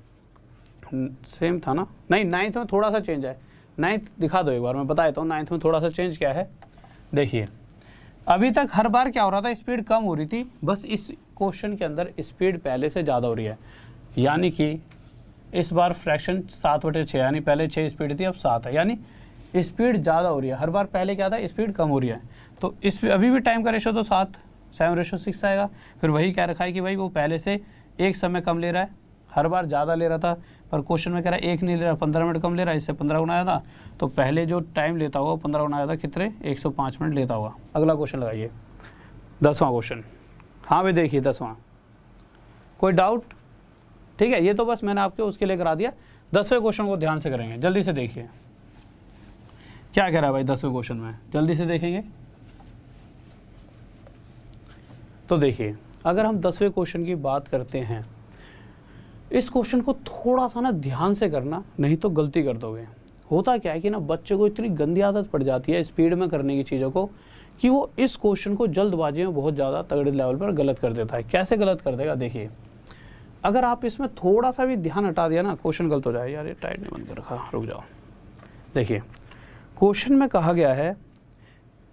सेम था ना? नहीं, 9th में थोड़ा सा चेंज है। 9th दिखा दो एक बार, मैं बता देता हूँ 9th में थोड़ा सा चेंज क्या है। देखिए अभी तक हर बार क्या हो रहा था? स्पीड कम हो रही थी, बस इस क्वेश्चन के अंदर स्पीड पहले से ज़्यादा हो रही है। यानी कि इस बार फ्रैक्शन 7/6, यानी पहले 6 स्पीड थी अब 7 है, यानी स्पीड ज़्यादा हो रही है। हर बार पहले क्या था? स्पीड कम हो रही है। तो इस अभी भी टाइम का रेशो तो 7/6 आएगा। फिर वही कह रखा है कि भाई वो पहले से एक समय कम ले रहा है, हर बार ज़्यादा ले रहा था, पर क्वेश्चन में कह रहा है एक नहीं ले रहा, 15 मिनट कम ले रहा है, इससे 15 गुना ज़्यादा। तो पहले जो टाइम लेता होगा 15 गुना ज़्यादा, कितने? 105 मिनट लेता होगा। अगला क्वेश्चन लगाइए, 10वां क्वेश्चन। हाँ भाई देखिए 10वां, कोई डाउट? ठीक है, ये तो बस मैंने आपके उसके लिए करा दिया। 10वें क्वेश्चन को ध्यान से करेंगे, जल्दी से देखिए क्या कह रहा है भाई 10वें क्वेश्चन में, जल्दी से देखेंगे। तो देखिए अगर हम 10वें क्वेश्चन की बात करते हैं, इस क्वेश्चन को थोड़ा सा ना ध्यान से करना, नहीं तो गलती कर दोगे। होता क्या है कि ना बच्चे को इतनी गंदी आदत पड़ जाती है स्पीड में करने की चीज़ों को, कि वो इस क्वेश्चन को जल्दबाजी में बहुत ज़्यादा तगड़े लेवल पर गलत कर देता है। कैसे गलत कर देगा? देखिए अगर आप इसमें थोड़ा सा भी ध्यान हटा दिया ना, क्वेश्चन गलत हो जाए। यार ये टाइट नहीं बंद कर रखा, रुक जाओ। देखिए क्वेश्चन में कहा गया है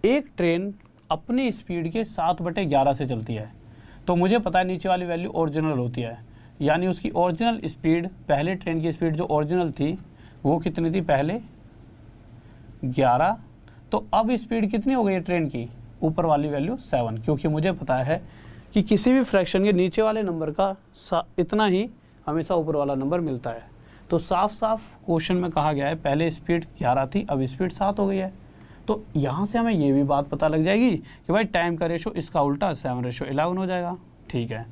एक ट्रेन अपनी स्पीड के 7/11 से चलती है। तो मुझे पता है नीचे वाली वैल्यू ओरिजिनल होती है, यानी उसकी ओरिजिनल स्पीड, पहले ट्रेन की स्पीड जो ओरिजिनल थी वो कितनी थी? पहले 11। तो अब स्पीड कितनी हो गई है ट्रेन की? ऊपर वाली वैल्यू 7, क्योंकि मुझे पता है कि किसी भी फ्रैक्शन के नीचे वाले नंबर का इतना ही हमेशा ऊपर वाला नंबर मिलता है। तो साफ साफ क्वेश्चन में कहा गया है पहले स्पीड 11 थी, अब स्पीड 7 हो गई है। तो यहाँ से हमें ये भी बात पता लग जाएगी कि भाई टाइम का रेशो इसका उल्टा 7/11 हो जाएगा, ठीक है।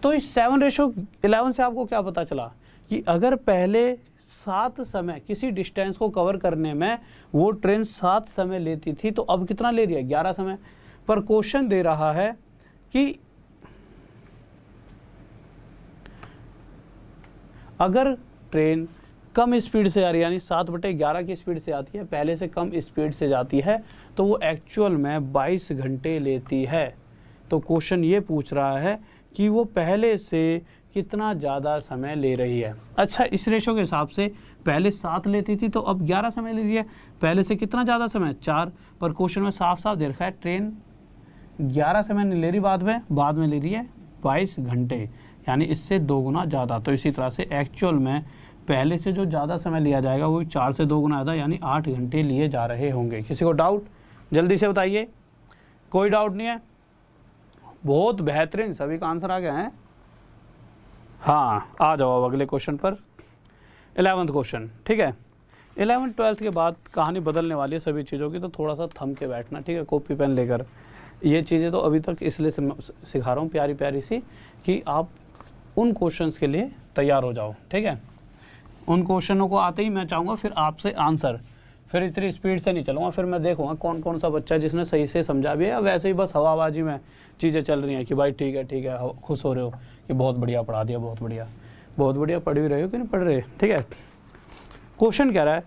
तो इस 7/11 से आपको क्या पता चला कि अगर पहले 7 समय किसी डिस्टेंस को कवर करने में वो ट्रेन 7 समय लेती थी, तो अब कितना ले रही है? 11 समय। पर क्वेश्चन दे रहा है कि अगर ट्रेन कम स्पीड से आ रही है, यानी 7/11 की स्पीड से आती है, पहले से कम स्पीड से जाती है, तो वो एक्चुअल में 22 घंटे लेती है। तो क्वेश्चन ये पूछ रहा है कि वो पहले से कितना ज़्यादा समय ले रही है। अच्छा, इस रेशो के हिसाब से पहले 7 लेती थी तो अब 11 समय ले रही है, पहले से कितना ज़्यादा समय? 4। पर क्वेश्चन में साफ साफ दे रखा है ट्रेन 11 समय नहीं ले रही, बाद में ले रही है 22 घंटे, यानी इससे 2 गुना ज़्यादा। तो इसी तरह से एक्चुअल में पहले से जो ज़्यादा समय लिया जाएगा वो 4 से 2 गुना ज़्यादा, यानी 8 घंटे लिए जा रहे होंगे। किसी को डाउट? जल्दी से बताइए। कोई डाउट नहीं है? बहुत बेहतरीन, सभी का आंसर आ गया है। हाँ, आ जाओ अब अगले क्वेश्चन पर। 11वां क्वेश्चन, ठीक है। 11th 12th के बाद कहानी बदलने वाली है सभी चीज़ों की, तो थोड़ा सा थम के बैठना, ठीक है, कॉपी पेन लेकर। ये चीज़ें तो अभी तक इसलिए सिखा रहा हूँ प्यारी प्यारी सी, कि आप उन क्वेश्चंस के लिए तैयार हो जाओ, ठीक है। उन क्वेश्चनों को आते ही मैं चाहूँगा फिर आपसे आंसर, फिर इतनी स्पीड से नहीं चलूँगा, फिर मैं देखूँगा कौन कौन सा बच्चा जिसने सही से समझा भी है, या वैसे ही बस हवाबाजी में चीज़ें चल रही हैं कि भाई ठीक है, खुश हो रहे हो कि बहुत बढ़िया पढ़ा दिया, बहुत बढ़िया पढ़ भी रहे हो कि नहीं पढ़ रहे, ठीक है। क्वेश्चन कह रहा है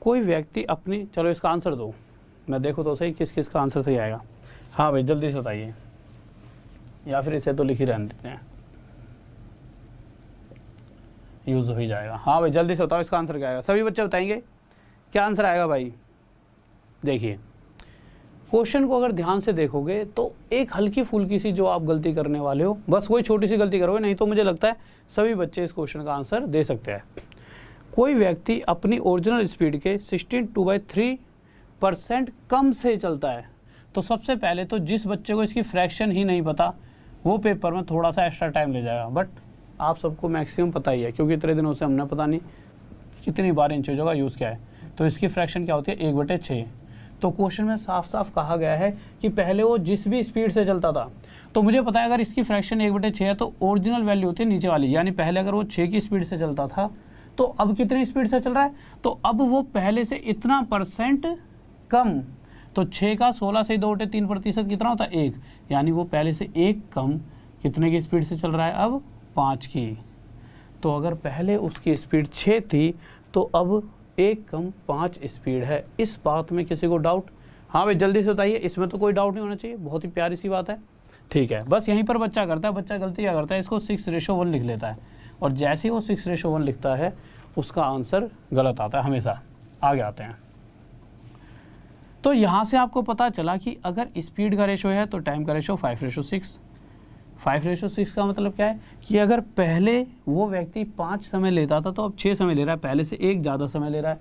कोई व्यक्ति अपनी, चलो इसका आंसर दो, मैं देखो तो सही किस किस का आंसर सही आएगा। हाँ भाई जल्दी से बताइए, या फिर इसे तो लिख ही रहने देते हैं, यूज़ हो ही जाएगा। हाँ भाई जल्दी से बताओ इसका आंसर क्या आएगा, सभी बच्चे बताएंगे क्या आंसर आएगा भाई। देखिए क्वेश्चन को अगर ध्यान से देखोगे तो एक हल्की फुल्की सी जो आप गलती करने वाले हो, बस वही छोटी सी गलती करोगे, नहीं तो मुझे लगता है सभी बच्चे इस क्वेश्चन का आंसर दे सकते हैं। कोई व्यक्ति अपनी ओरिजिनल स्पीड के 16/3% कम से चलता है, तो सबसे पहले तो जिस बच्चे को इसकी फ्रैक्शन ही नहीं पता वो पेपर में थोड़ा सा एक्स्ट्रा टाइम ले जाएगा, बट आप सबको मैक्सिमम पता ही है, क्योंकि इतने दिनों से हमने पता नहीं कितनी बार इन चीज़ों का यूज़ किया है। तो इसकी फ्रैक्शन क्या होती है? 1/6। तो क्वेश्चन में साफ साफ कहा गया है कि पहले वो जिस भी स्पीड से चलता था, तो मुझे पता है अगर इसकी फ्रैक्शन 1/6 है तो ओरिजिनल वैल्यू होती है नीचे वाली, यानी पहले अगर वो 6 की स्पीड से चलता था तो अब कितनी स्पीड से चल रहा है, तो अब वो पहले से इतना % कम, तो 6 का 16 से 2 3% कितना होता है? 1, यानी वो पहले से 1 कम कितने की स्पीड से चल रहा है? अब 5 की। तो अगर पहले उसकी स्पीड 6 थी तो अब 1 कम 5 स्पीड है। इस बात में किसी को डाउट? हाँ भाई जल्दी से बताइए, इसमें तो कोई डाउट नहीं होना चाहिए, बहुत ही प्यारी सी बात है, ठीक है। बस यहीं पर बच्चा करता है, बच्चा गलती क्या करता है, इसको 6:1 लिख लेता है, और जैसे ही वो 6:1 लिखता है उसका आंसर गलत आता है, हमेशा आगे आते हैं। तो यहाँ से आपको पता चला कि अगर स्पीड का रेशो है तो टाइम का रेशो 5:6। 5:6 का मतलब क्या है कि अगर पहले वो व्यक्ति 5 समय लेता था तो अब 6 समय ले रहा है, पहले से 1 ज़्यादा समय ले रहा है।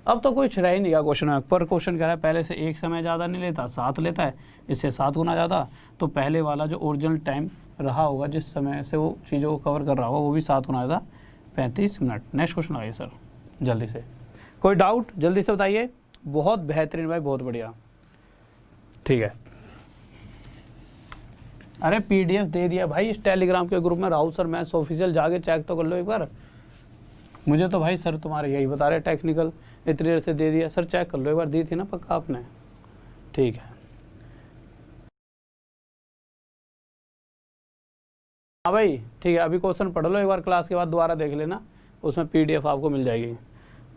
अब तो कुछ रह ही नहीं गया क्वेश्चन में, पर क्वेश्चन कह रहा है पहले से 1 समय ज़्यादा नहीं लेता, 7 लेता है, इससे 7 गुना ज़्यादा। तो पहले वाला जो ओरिजिनल टाइम रहा होगा, जिस समय से वो चीज़ों को कवर कर रहा होगा, वो भी 7 गुना ज़्यादा, 35 मिनट। नेक्स्ट क्वेश्चन आइए सर, जल्दी से। कोई डाउट? जल्दी से बताइए। बहुत बेहतरीन भाई, बहुत बढ़िया, ठीक है। अरे PDF दे दिया भाई इस टेलीग्राम के ग्रुप में, राहुल सर मैथ्स ऑफिशियल, जाके चेक तो कर लो एक बार। मुझे तो भाई सर तुम्हारे यही बता रहे टेक्निकल, इतनी देर से दे दिया सर, चेक कर लो एक बार, दी थी ना पक्का आपने, ठीक है। हाँ भाई ठीक है, अभी क्वेश्चन पढ़ लो एक बार, क्लास के बाद दोबारा देख लेना, उसमें PDF आपको मिल जाएगी।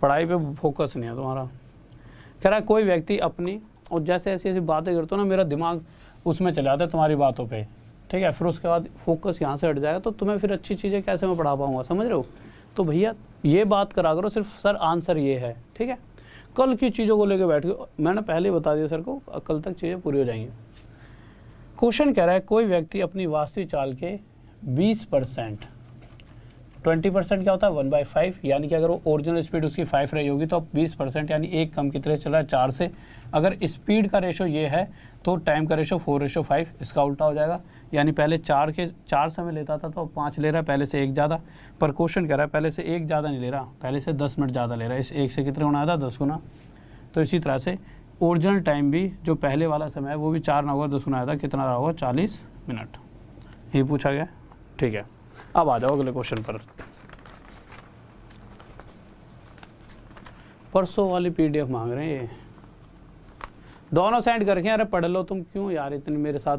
पढ़ाई पे फोकस नहीं है तुम्हारा। कह रहा है कोई व्यक्ति अपनी, और जैसे ऐसी ऐसी बातें करते हो ना, मेरा दिमाग उसमें चले जाता है तुम्हारी बातों पे, ठीक है, फिर उसके बाद फोकस यहाँ से हट जाएगा, तो तुम्हें फिर अच्छी चीज़ें कैसे मैं पढ़ा पाऊँगा, समझ रहे हो। तो भैया ये बात करा करो सिर्फ, सर आंसर ये है, ठीक है। कल की चीज़ों को लेकर बैठ के, मैंने पहले ही बता दिया सर को, कल तक चीज़ें पूरी हो जाएंगी। क्वेश्चन कह रहा है कोई व्यक्ति अपनी वास्तविक चाल के 20%, 20% क्या होता है? 1/5, यानी कि अगर वो ओरिजिनल स्पीड उसकी 5 रही होगी तो अब 20% यानी 1 कम कितने चल रहा है? 4 से। अगर स्पीड का रेशो ये है तो टाइम का रेशो 4:5, इसका उल्टा हो जाएगा, यानी पहले 4 समय लेता था तो अब 5 ले रहा है, पहले से 1 ज़्यादा। पर क्वेश्चन कह रहा है पहले से 1 ज़्यादा नहीं ले रहा, पहले से 10 मिनट ज़्यादा ले रहा है, इस 1 से कितने गुना था? 10 गुना। तो इसी तरह से ओरिजिनल टाइम भी जो पहले वाला समय है वो भी 4 ना होगा, 10 गुना आया था, कितना रहा होगा? 40 मिनट। ये पूछा गया, ठीक है। अब आ जाओ अगले क्वेश्चन पर। परसों वाली PDF मांग रहे हैं ये, दोनों सेंड करके। अरे पढ़ लो तुम, क्यों यार इतनी मेरे साथ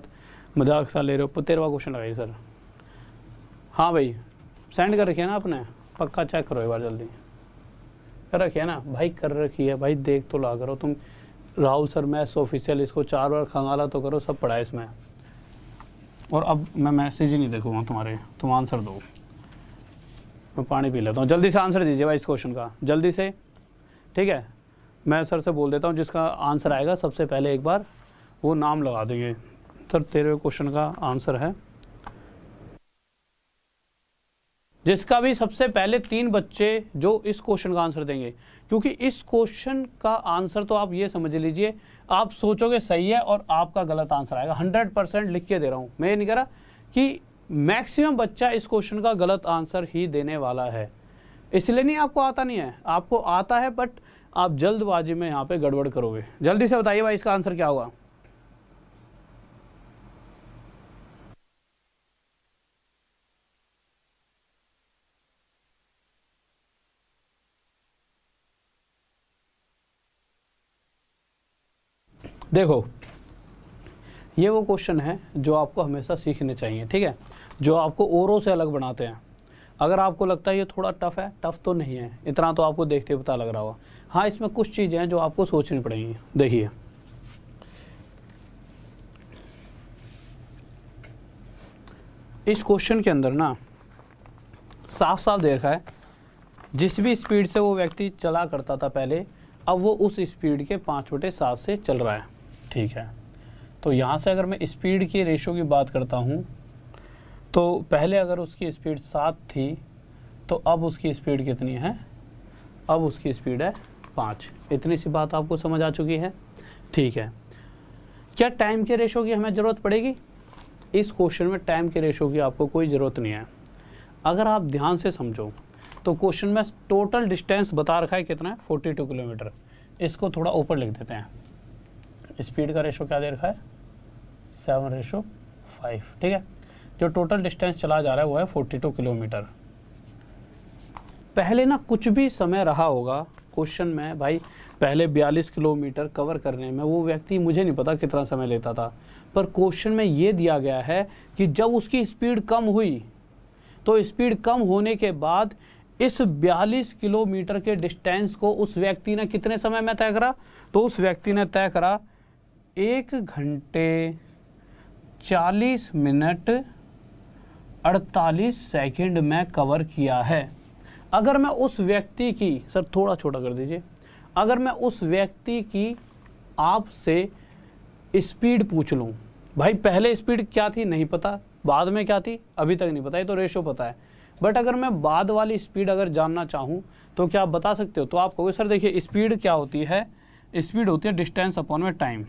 मजाक सा ले रहे हो। 13वां क्वेश्चन लगाइए सर। हाँ भाई सेंड कर रखिए ना आपने, पक्का चेक करो एक बार जल्दी। कर रखिए ना भाई, कर रखी है भाई, देख तो ला करो तुम। राहुल सर मैथ्स ऑफिशियल, इसको 4 बार खंगाला तो करो, सब पढ़ा है इसमें। और अब मैं मैसेज ही नहीं देखूंगा तुम्हारे, तुम आंसर दो। मैं पानी पी लेता हूँ, जल्दी से आंसर दीजिए भाई इस क्वेश्चन का, जल्दी से, ठीक है। मैं सर से बोल देता हूँ, जिसका आंसर आएगा सबसे पहले एक बार वो नाम लगा देंगे। सर 13वें क्वेश्चन का आंसर है, जिसका भी सबसे पहले 3 बच्चे जो इस क्वेश्चन का आंसर देंगे, क्योंकि इस क्वेश्चन का आंसर तो आप ये समझ लीजिए, आप सोचोगे सही है और आपका गलत आंसर आएगा। 100% लिख के दे रहा हूँ, मैं ये नहीं कह रहा कि मैक्सिमम बच्चा इस क्वेश्चन का गलत आंसर ही देने वाला है। इसलिए नहीं आपको आता नहीं है, आपको आता है, बट आप जल्दबाजी में यहाँ पे गड़बड़ करोगे। जल्दी से बताइए भाई इसका आंसर क्या होगा। देखो ये वो क्वेश्चन है जो आपको हमेशा सीखने चाहिए, ठीक है, जो आपको औरों से अलग बनाते हैं। अगर आपको लगता है ये थोड़ा टफ है, टफ तो नहीं है, इतना तो आपको देखते पता लग रहा होगा। हाँ इसमें कुछ चीज़ें हैं जो आपको सोचनी पड़ेंगी। देखिए इस क्वेश्चन के अंदर ना साफ साफ दे रखा है, जिस भी स्पीड से वो व्यक्ति चला करता था पहले, अब वो उस स्पीड के 5/7 से चल रहा है, ठीक है। तो यहाँ से अगर मैं स्पीड की रेशो की बात करता हूँ, तो पहले अगर उसकी स्पीड 7 थी तो अब उसकी स्पीड कितनी है, अब उसकी स्पीड है 5। इतनी सी बात आपको समझ आ चुकी है, ठीक है। क्या टाइम के रेशो की हमें ज़रूरत पड़ेगी? इस क्वेश्चन में टाइम के रेशो की आपको कोई ज़रूरत नहीं है। अगर आप ध्यान से समझो तो क्वेश्चन में टोटल डिस्टेंस बता रखा है कितना है, 42 किलोमीटर। इसको थोड़ा ऊपर लिख देते हैं। स्पीड का रेशो क्या दे रखा है, 7:5, ठीक है। जो टोटल डिस्टेंस चला जा रहा है वो है 42 किलोमीटर। पहले ना कुछ भी समय रहा होगा क्वेश्चन में भाई, पहले 42 किलोमीटर कवर करने में वो व्यक्ति, मुझे नहीं पता कितना समय लेता था, पर क्वेश्चन में ये दिया गया है कि जब उसकी स्पीड कम हुई तो स्पीड कम होने के बाद इस 42 किलोमीटर के डिस्टेंस को उस व्यक्ति ने कितने समय में तय करा, तो उस व्यक्ति ने तय करा 1 घंटे 40 मिनट 48 सेकंड में कवर किया है। अगर मैं उस व्यक्ति की, सर थोड़ा छोटा कर दीजिए, अगर मैं उस व्यक्ति की आपसे स्पीड पूछ लूँ, भाई पहले स्पीड क्या थी नहीं पता, बाद में क्या थी अभी तक नहीं पता, ये तो रेशो पता है, बट अगर मैं बाद वाली स्पीड अगर जानना चाहूँ तो क्या आप बता सकते हो? तो आप कहोगे सर देखिए स्पीड क्या होती है, स्पीड होती है डिस्टेंस अपॉन में टाइम,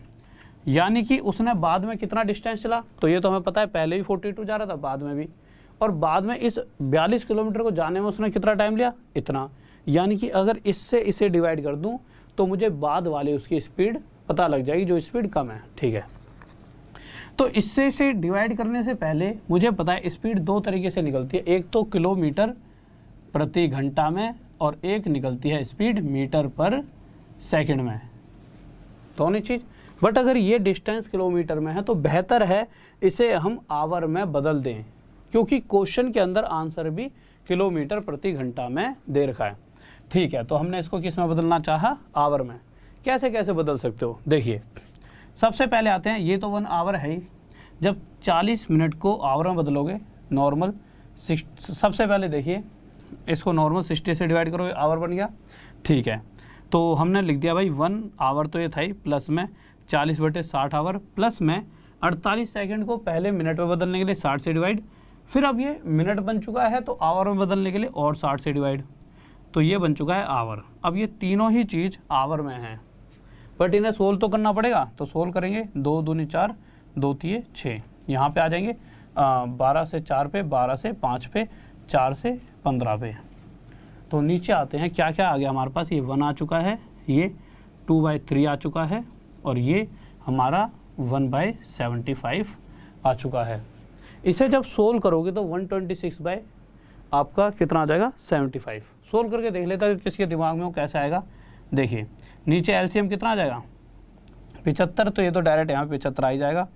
यानी कि उसने बाद में कितना डिस्टेंस चला, तो ये तो हमें पता है पहले भी 42 जा रहा था, बाद में भी, और बाद में इस 42 किलोमीटर को जाने में उसने कितना टाइम लिया, इतना। यानी कि अगर इससे इसे डिवाइड कर दूं तो मुझे बाद वाले उसकी स्पीड पता लग जाएगी जो स्पीड कम है, ठीक है। तो इससे इसे डिवाइड करने से पहले मुझे पता है स्पीड 2 तरीके से निकलती है, एक तो किलोमीटर प्रति घंटा में और एक निकलती है स्पीड मीटर पर सेकंड में, दोनों चीज़। बट अगर ये डिस्टेंस किलोमीटर में है तो बेहतर है इसे हम आवर में बदल दें, क्योंकि क्वेश्चन के अंदर आंसर भी किलोमीटर प्रति घंटा में दे रखा है, ठीक है। तो हमने इसको किस में बदलना चाहा, आवर में। कैसे कैसे बदल सकते हो, देखिए सबसे पहले आते हैं, ये तो 1 आवर है ही, जब 40 मिनट को आवर में बदलोगे नॉर्मल, सबसे पहले देखिए इसको नॉर्मल 60 से डिवाइड करोगे, आवर बन गया, ठीक है। तो हमने लिख दिया भाई 1 आवर तो ये था ही, प्लस में 40/60 आवर, प्लस में 48 सेकंड को पहले मिनट में बदलने के लिए 60 से डिवाइड, फिर अब ये मिनट बन चुका है तो आवर में बदलने के लिए और 60 से डिवाइड, तो ये बन चुका है आवर। अब ये तीनों ही चीज़ आवर में हैं, बट इन्हें सोल्व तो करना पड़ेगा, तो सोल्व करेंगे, 2 दूनी 4, 2 तिये 6, यहाँ पे आ जाएंगे 12 से 4 पे, 12 से 5 पे, 4 से 15 पे। तो नीचे आते हैं, क्या क्या आ गया हमारे पास, ये 1 आ चुका है, ये 2/3 आ चुका है, और ये हमारा 1/75 आ चुका है। इसे जब सोल्व करोगे तो 126 आपका कितना आ जाएगा, 75। सोल्व करके देख लेता है किसके दिमाग में वो कैसे आएगा, देखिए नीचे एलसीएम कितना आ जाएगा 75, तो ये तो डायरेक्ट यहाँ पे 75 आ ही जाएगा।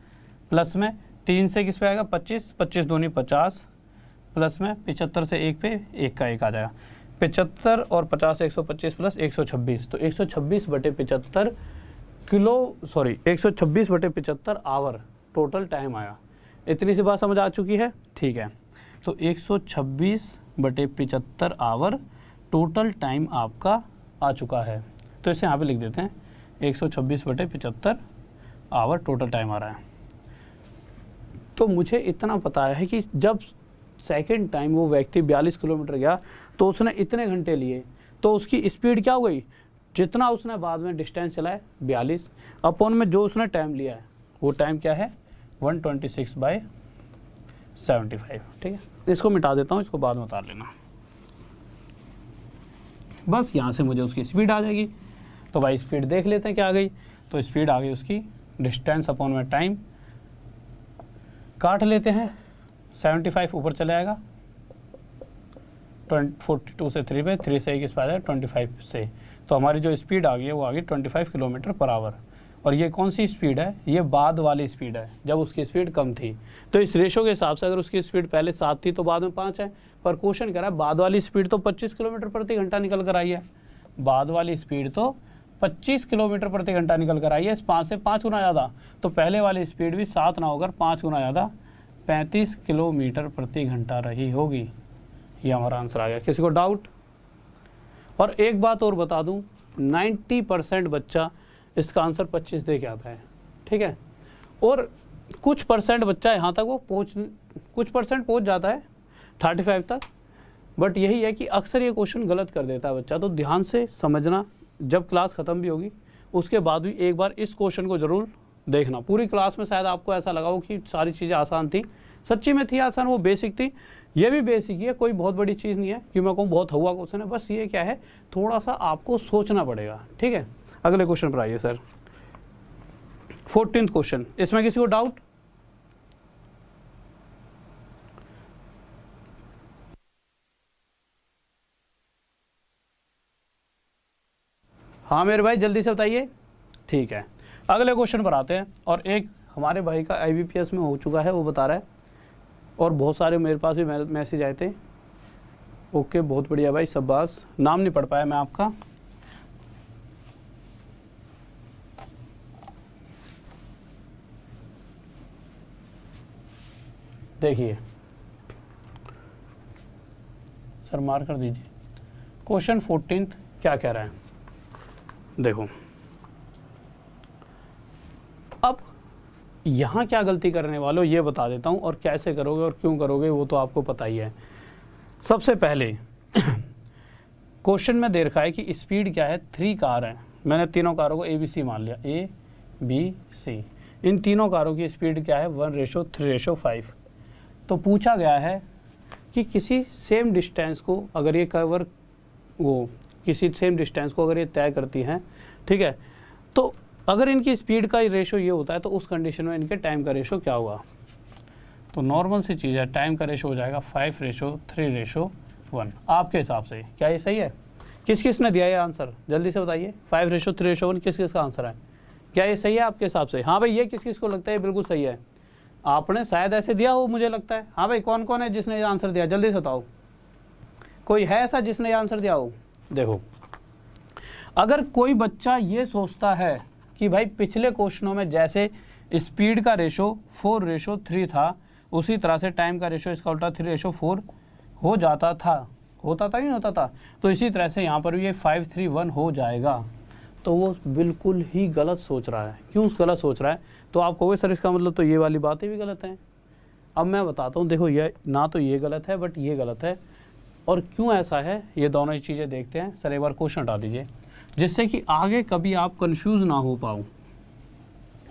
प्लस में 3 से किस पे आएगा 25, 25 दूनी 50, प्लस में 75 से 1 पे 1 का 1 आ जाएगा। 75 और 50 125 प्लस 126, तो 126/75 126/75 आवर टोटल टाइम आया। इतनी सी बात समझ आ चुकी है, ठीक है। तो 126/75 आवर टोटल टाइम आपका आ चुका है। तो इसे यहाँ पे लिख देते हैं 126/75 आवर टोटल टाइम आ रहा है। तो मुझे इतना पता है कि जब सेकंड टाइम वो व्यक्ति 42 किलोमीटर गया तो उसने इतने घंटे लिए, तो उसकी स्पीड क्या हो गई, जितना उसने बाद में डिस्टेंस चलाया 42 अपॉन में जो उसने टाइम लिया है वो टाइम क्या है 126/75। ठीक है, इसको मिटा देता हूँ, इसको बाद में उतार लेना। बस यहाँ से मुझे उसकी स्पीड आ जाएगी। तो भाई स्पीड देख लेते हैं क्या आ गई। तो स्पीड आ गई उसकी, डिस्टेंस अपॉन में टाइम काट लेते हैं, 75 ऊपर चले आएगा, 42 से 3 पे, 3 से 1 इस पाया 25 से। तो हमारी जो स्पीड आ गई है वो आ गई 25 किलोमीटर पर आवर। और ये कौन सी स्पीड है, ये बाद वाली स्पीड है, जब उसकी स्पीड कम थी। तो इस रेशो के हिसाब से अगर उसकी स्पीड पहले 7 थी तो बाद में 5 है, पर क्वेश्चन कह रहा है बाद वाली स्पीड तो 25 किलोमीटर प्रति घंटा निकल कर आई है। बाद वाली स्पीड तो 25 किलोमीटर प्रति घंटा निकल कर आई है, इस 5 से 5 गुना ज़्यादा। तो पहले वाली स्पीड भी 7 ना होकर 5 गुना ज़्यादा 35 किलोमीटर प्रति घंटा रही होगी। ये हमारा आंसर आ गया। किसी को डाउट? और एक बात और बता दूं, 90% बच्चा इसका आंसर 25 दे के आता है। ठीक है, और कुछ परसेंट बच्चा यहाँ तक वो कुछ परसेंट पहुँच जाता है 35 तक। बट यही है कि अक्सर ये क्वेश्चन गलत कर देता है बच्चा। तो ध्यान से समझना, जब क्लास ख़त्म भी होगी उसके बाद भी एक बार इस क्वेश्चन को ज़रूर देखना। पूरी क्लास में शायद आपको ऐसा लगा हो कि सारी चीज़ें आसान थी, सच्ची में थी आसान, वो बेसिक थी। ये भी बेसिक ही है, कोई बहुत बड़ी चीज़ नहीं है कि मैं कहूँ बहुत हुआ क्वेश्चन है। बस ये क्या है, थोड़ा सा आपको सोचना पड़ेगा। ठीक है, अगले क्वेश्चन पर आइए सर। 14th क्वेश्चन, इसमें किसी को डाउट? हाँ मेरे भाई जल्दी से बताइए। ठीक है, अगले क्वेश्चन पर आते हैं। और एक हमारे भाई का IBPS में हो चुका है, वो बता रहा है, और बहुत सारे मेरे पास भी मैसेज आए थे। ओके, बहुत बढ़िया भाई, शाबाश। नाम नहीं पढ़ पाया मैं आपका। देखिए सर, मार कर दीजिए। क्वेश्चन 14 क्या कह रहा है, देखो। अब यहाँ क्या गलती करने वालों ये बता देता हूँ, और कैसे करोगे और क्यों करोगे वो तो आपको पता ही है। सबसे पहले क्वेश्चन में दे रखा है कि स्पीड क्या है, 3 कार है। मैंने तीनों कारों को ABC मान लिया, ABC। इन तीनों कारों की स्पीड क्या है 1:3:5। तो पूछा गया है कि किसी सेम डिस्टेंस को अगर ये किसी सेम डिस्टेंस को अगर ये तय करती हैं, ठीक है, तो अगर इनकी स्पीड का रेशो ये होता है तो उस कंडीशन में इनके टाइम का रेशो क्या होगा। तो नॉर्मल सी चीज़ है, टाइम का रेशो हो जाएगा 5:3:1। आपके हिसाब से क्या ये सही है? किस किस ने दिया ये आंसर, जल्दी से बताइए। 5:3:1 किस किस का आंसर है? क्या ये सही है आपके हिसाब से? हाँ भाई, ये किस किस को लगता है बिल्कुल सही है? आपने शायद ऐसे दिया हो, मुझे लगता है। हाँ भाई, कौन कौन है जिसने ये आंसर दिया, जल्दी से बताओ। कोई है ऐसा जिसने ये आंसर दिया हो? देखो, अगर कोई बच्चा ये सोचता है कि भाई पिछले क्वेश्चनों में जैसे स्पीड का रेशो 4:3 था, उसी तरह से टाइम का रेशो इसका उल्टा 3:4 हो जाता था, होता था कि नहीं होता था, तो इसी तरह से यहाँ पर भी ये 5:3:1 हो जाएगा, तो वो बिल्कुल ही गलत सोच रहा है। क्यों गलत सोच रहा है? तो आप कहोगे सर इसका मतलब तो ये वाली बातें भी गलत हैं। अब मैं बताता हूँ, देखो ये ना तो ये गलत है बट ये गलत है। और क्यों ऐसा है ये दोनों ही चीज़ें देखते हैं। सर एक बार क्वेश्चन हटा दीजिए, जिससे कि आगे कभी आप कंफ्यूज ना हो पाओ।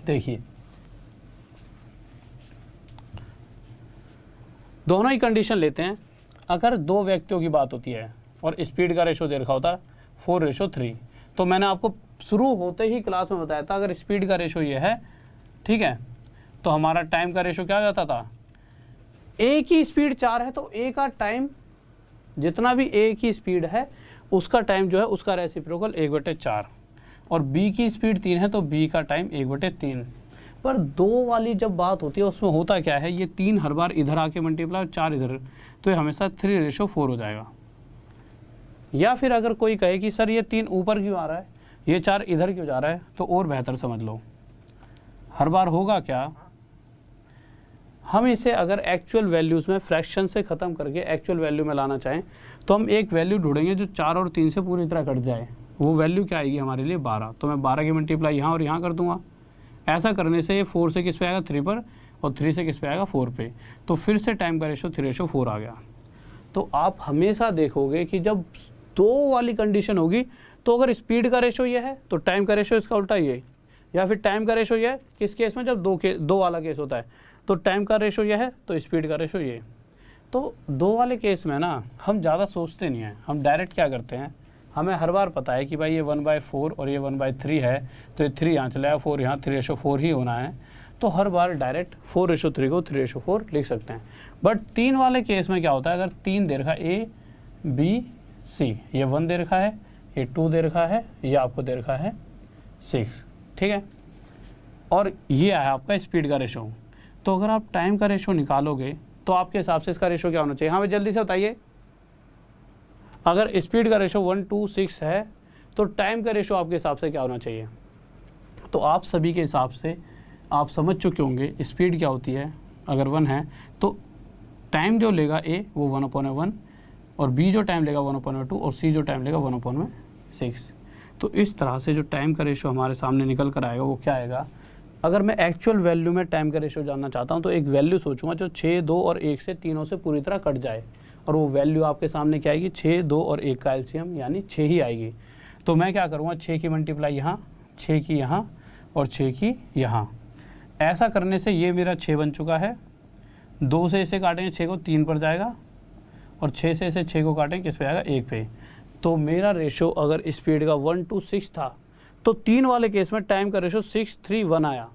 देखिए, दोनों ही कंडीशन लेते हैं। अगर 2 व्यक्तियों की बात होती है और स्पीड का रेशो दे रखा होता है 4:3, तो मैंने आपको शुरू होते ही क्लास में बताया था, अगर स्पीड का रेशो ये है, ठीक है, तो हमारा टाइम का रेशो क्या हो जाता था, A की स्पीड 4 है तो A का टाइम, जितना भी A की स्पीड है उसका टाइम जो है उसका रेसिप्रोकल 1/4, और b की स्पीड 3 है तो b का टाइम 1/3। पर 2 वाली जब बात होती है उसमें होता क्या है, ये 3 हर बार इधर आके मल्टीप्लाई और 4 इधर, तो ये हमेशा 3:4 हो जाएगा। या फिर अगर कोई कहे कि सर ये 3 ऊपर क्यों आ रहा है, ये 4 इधर क्यों जा रहा है, तो और बेहतर समझ लो। हर बार होगा क्या, हम इसे अगर एक्चुअल वैल्यूज़ में फ्रैक्शन से ख़त्म करके एक्चुअल वैल्यू में लाना चाहें तो हम एक वैल्यू ढूंढेंगे जो 4 और 3 से पूरी तरह कट जाए। वो वैल्यू क्या आएगी हमारे लिए 12, तो मैं 12 की मल्टीप्लाई यहाँ और यहाँ कर दूंगा। ऐसा करने से ये 4 से किस पे आएगा 3 पर, और 3 से किस पे आएगा 4 पे, तो फिर से टाइम का रेशो 3:4 आ गया। तो आप हमेशा देखोगे कि जब 2 वाली कंडीशन होगी तो अगर स्पीड का रेशो ये है तो टाइम का रेशो इसका उल्टा ये, या फिर टाइम का रेशो ये है किस केस में, जब 2 वाला केस होता है तो टाइम का रेशो ये है तो स्पीड का रेशो ये। तो 2 वाले केस में ना हम ज़्यादा सोचते नहीं हैं, हम डायरेक्ट क्या करते हैं, हमें हर बार पता है कि भाई ये 1/4 और ये 1/3 है, तो ये 3 यहाँ चला, 4 यहाँ, 3:4 ही होना है, तो हर बार डायरेक्ट 4:3 को 3:4 लिख सकते हैं। बट 3 वाले केस में क्या होता है, अगर 3 दे रखा A B C, ये 1 दे रखा है, ये 2 दे रखा है, ये आपको दे रखा है 6, ठीक है, और ये है आपका स्पीड का रेशो। तो अगर आप टाइम का रेशो निकालोगे तो आपके हिसाब से इसका रेशो क्या होना चाहिए, हाँ भाई जल्दी से बताइए। अगर स्पीड का रेशो 1 to 6 है तो टाइम का रेशो आपके हिसाब से क्या होना चाहिए। तो आप सभी के हिसाब से आप समझ चुके होंगे स्पीड क्या होती है। अगर 1 है तो टाइम जो लेगा A वो 1/1, और B जो टाइम लेगा 1/2, और C जो टाइम लेगा 1/6। तो इस तरह से जो टाइम का रेशो हमारे सामने निकल कर आएगा वो क्या आएगा। अगर मैं एक्चुअल वैल्यू में टाइम का रेशो जानना चाहता हूँ तो एक वैल्यू सोचूंगा जो 6, 2 और 1 से तीनों से पूरी तरह कट जाए, और वो वैल्यू आपके सामने क्या आएगी, 6, 2 और 1 का एलसीएम यानी 6 ही आएगी। तो मैं क्या करूँगा, 6 की मल्टीप्लाई यहाँ, 6 की यहाँ और 6 की यहाँ। ऐसा करने से ये मेरा 6 बन चुका है। 2 से इसे काटेंगे 6 को 3 पर जाएगा, और 6 से इसे 6 को काटेंगे किस पे आएगा 1 पे। तो मेरा रेशो अगर स्पीड का 1 to 6 था तो 3 वाले केस में टाइम का रेशो 6:3:1 आया,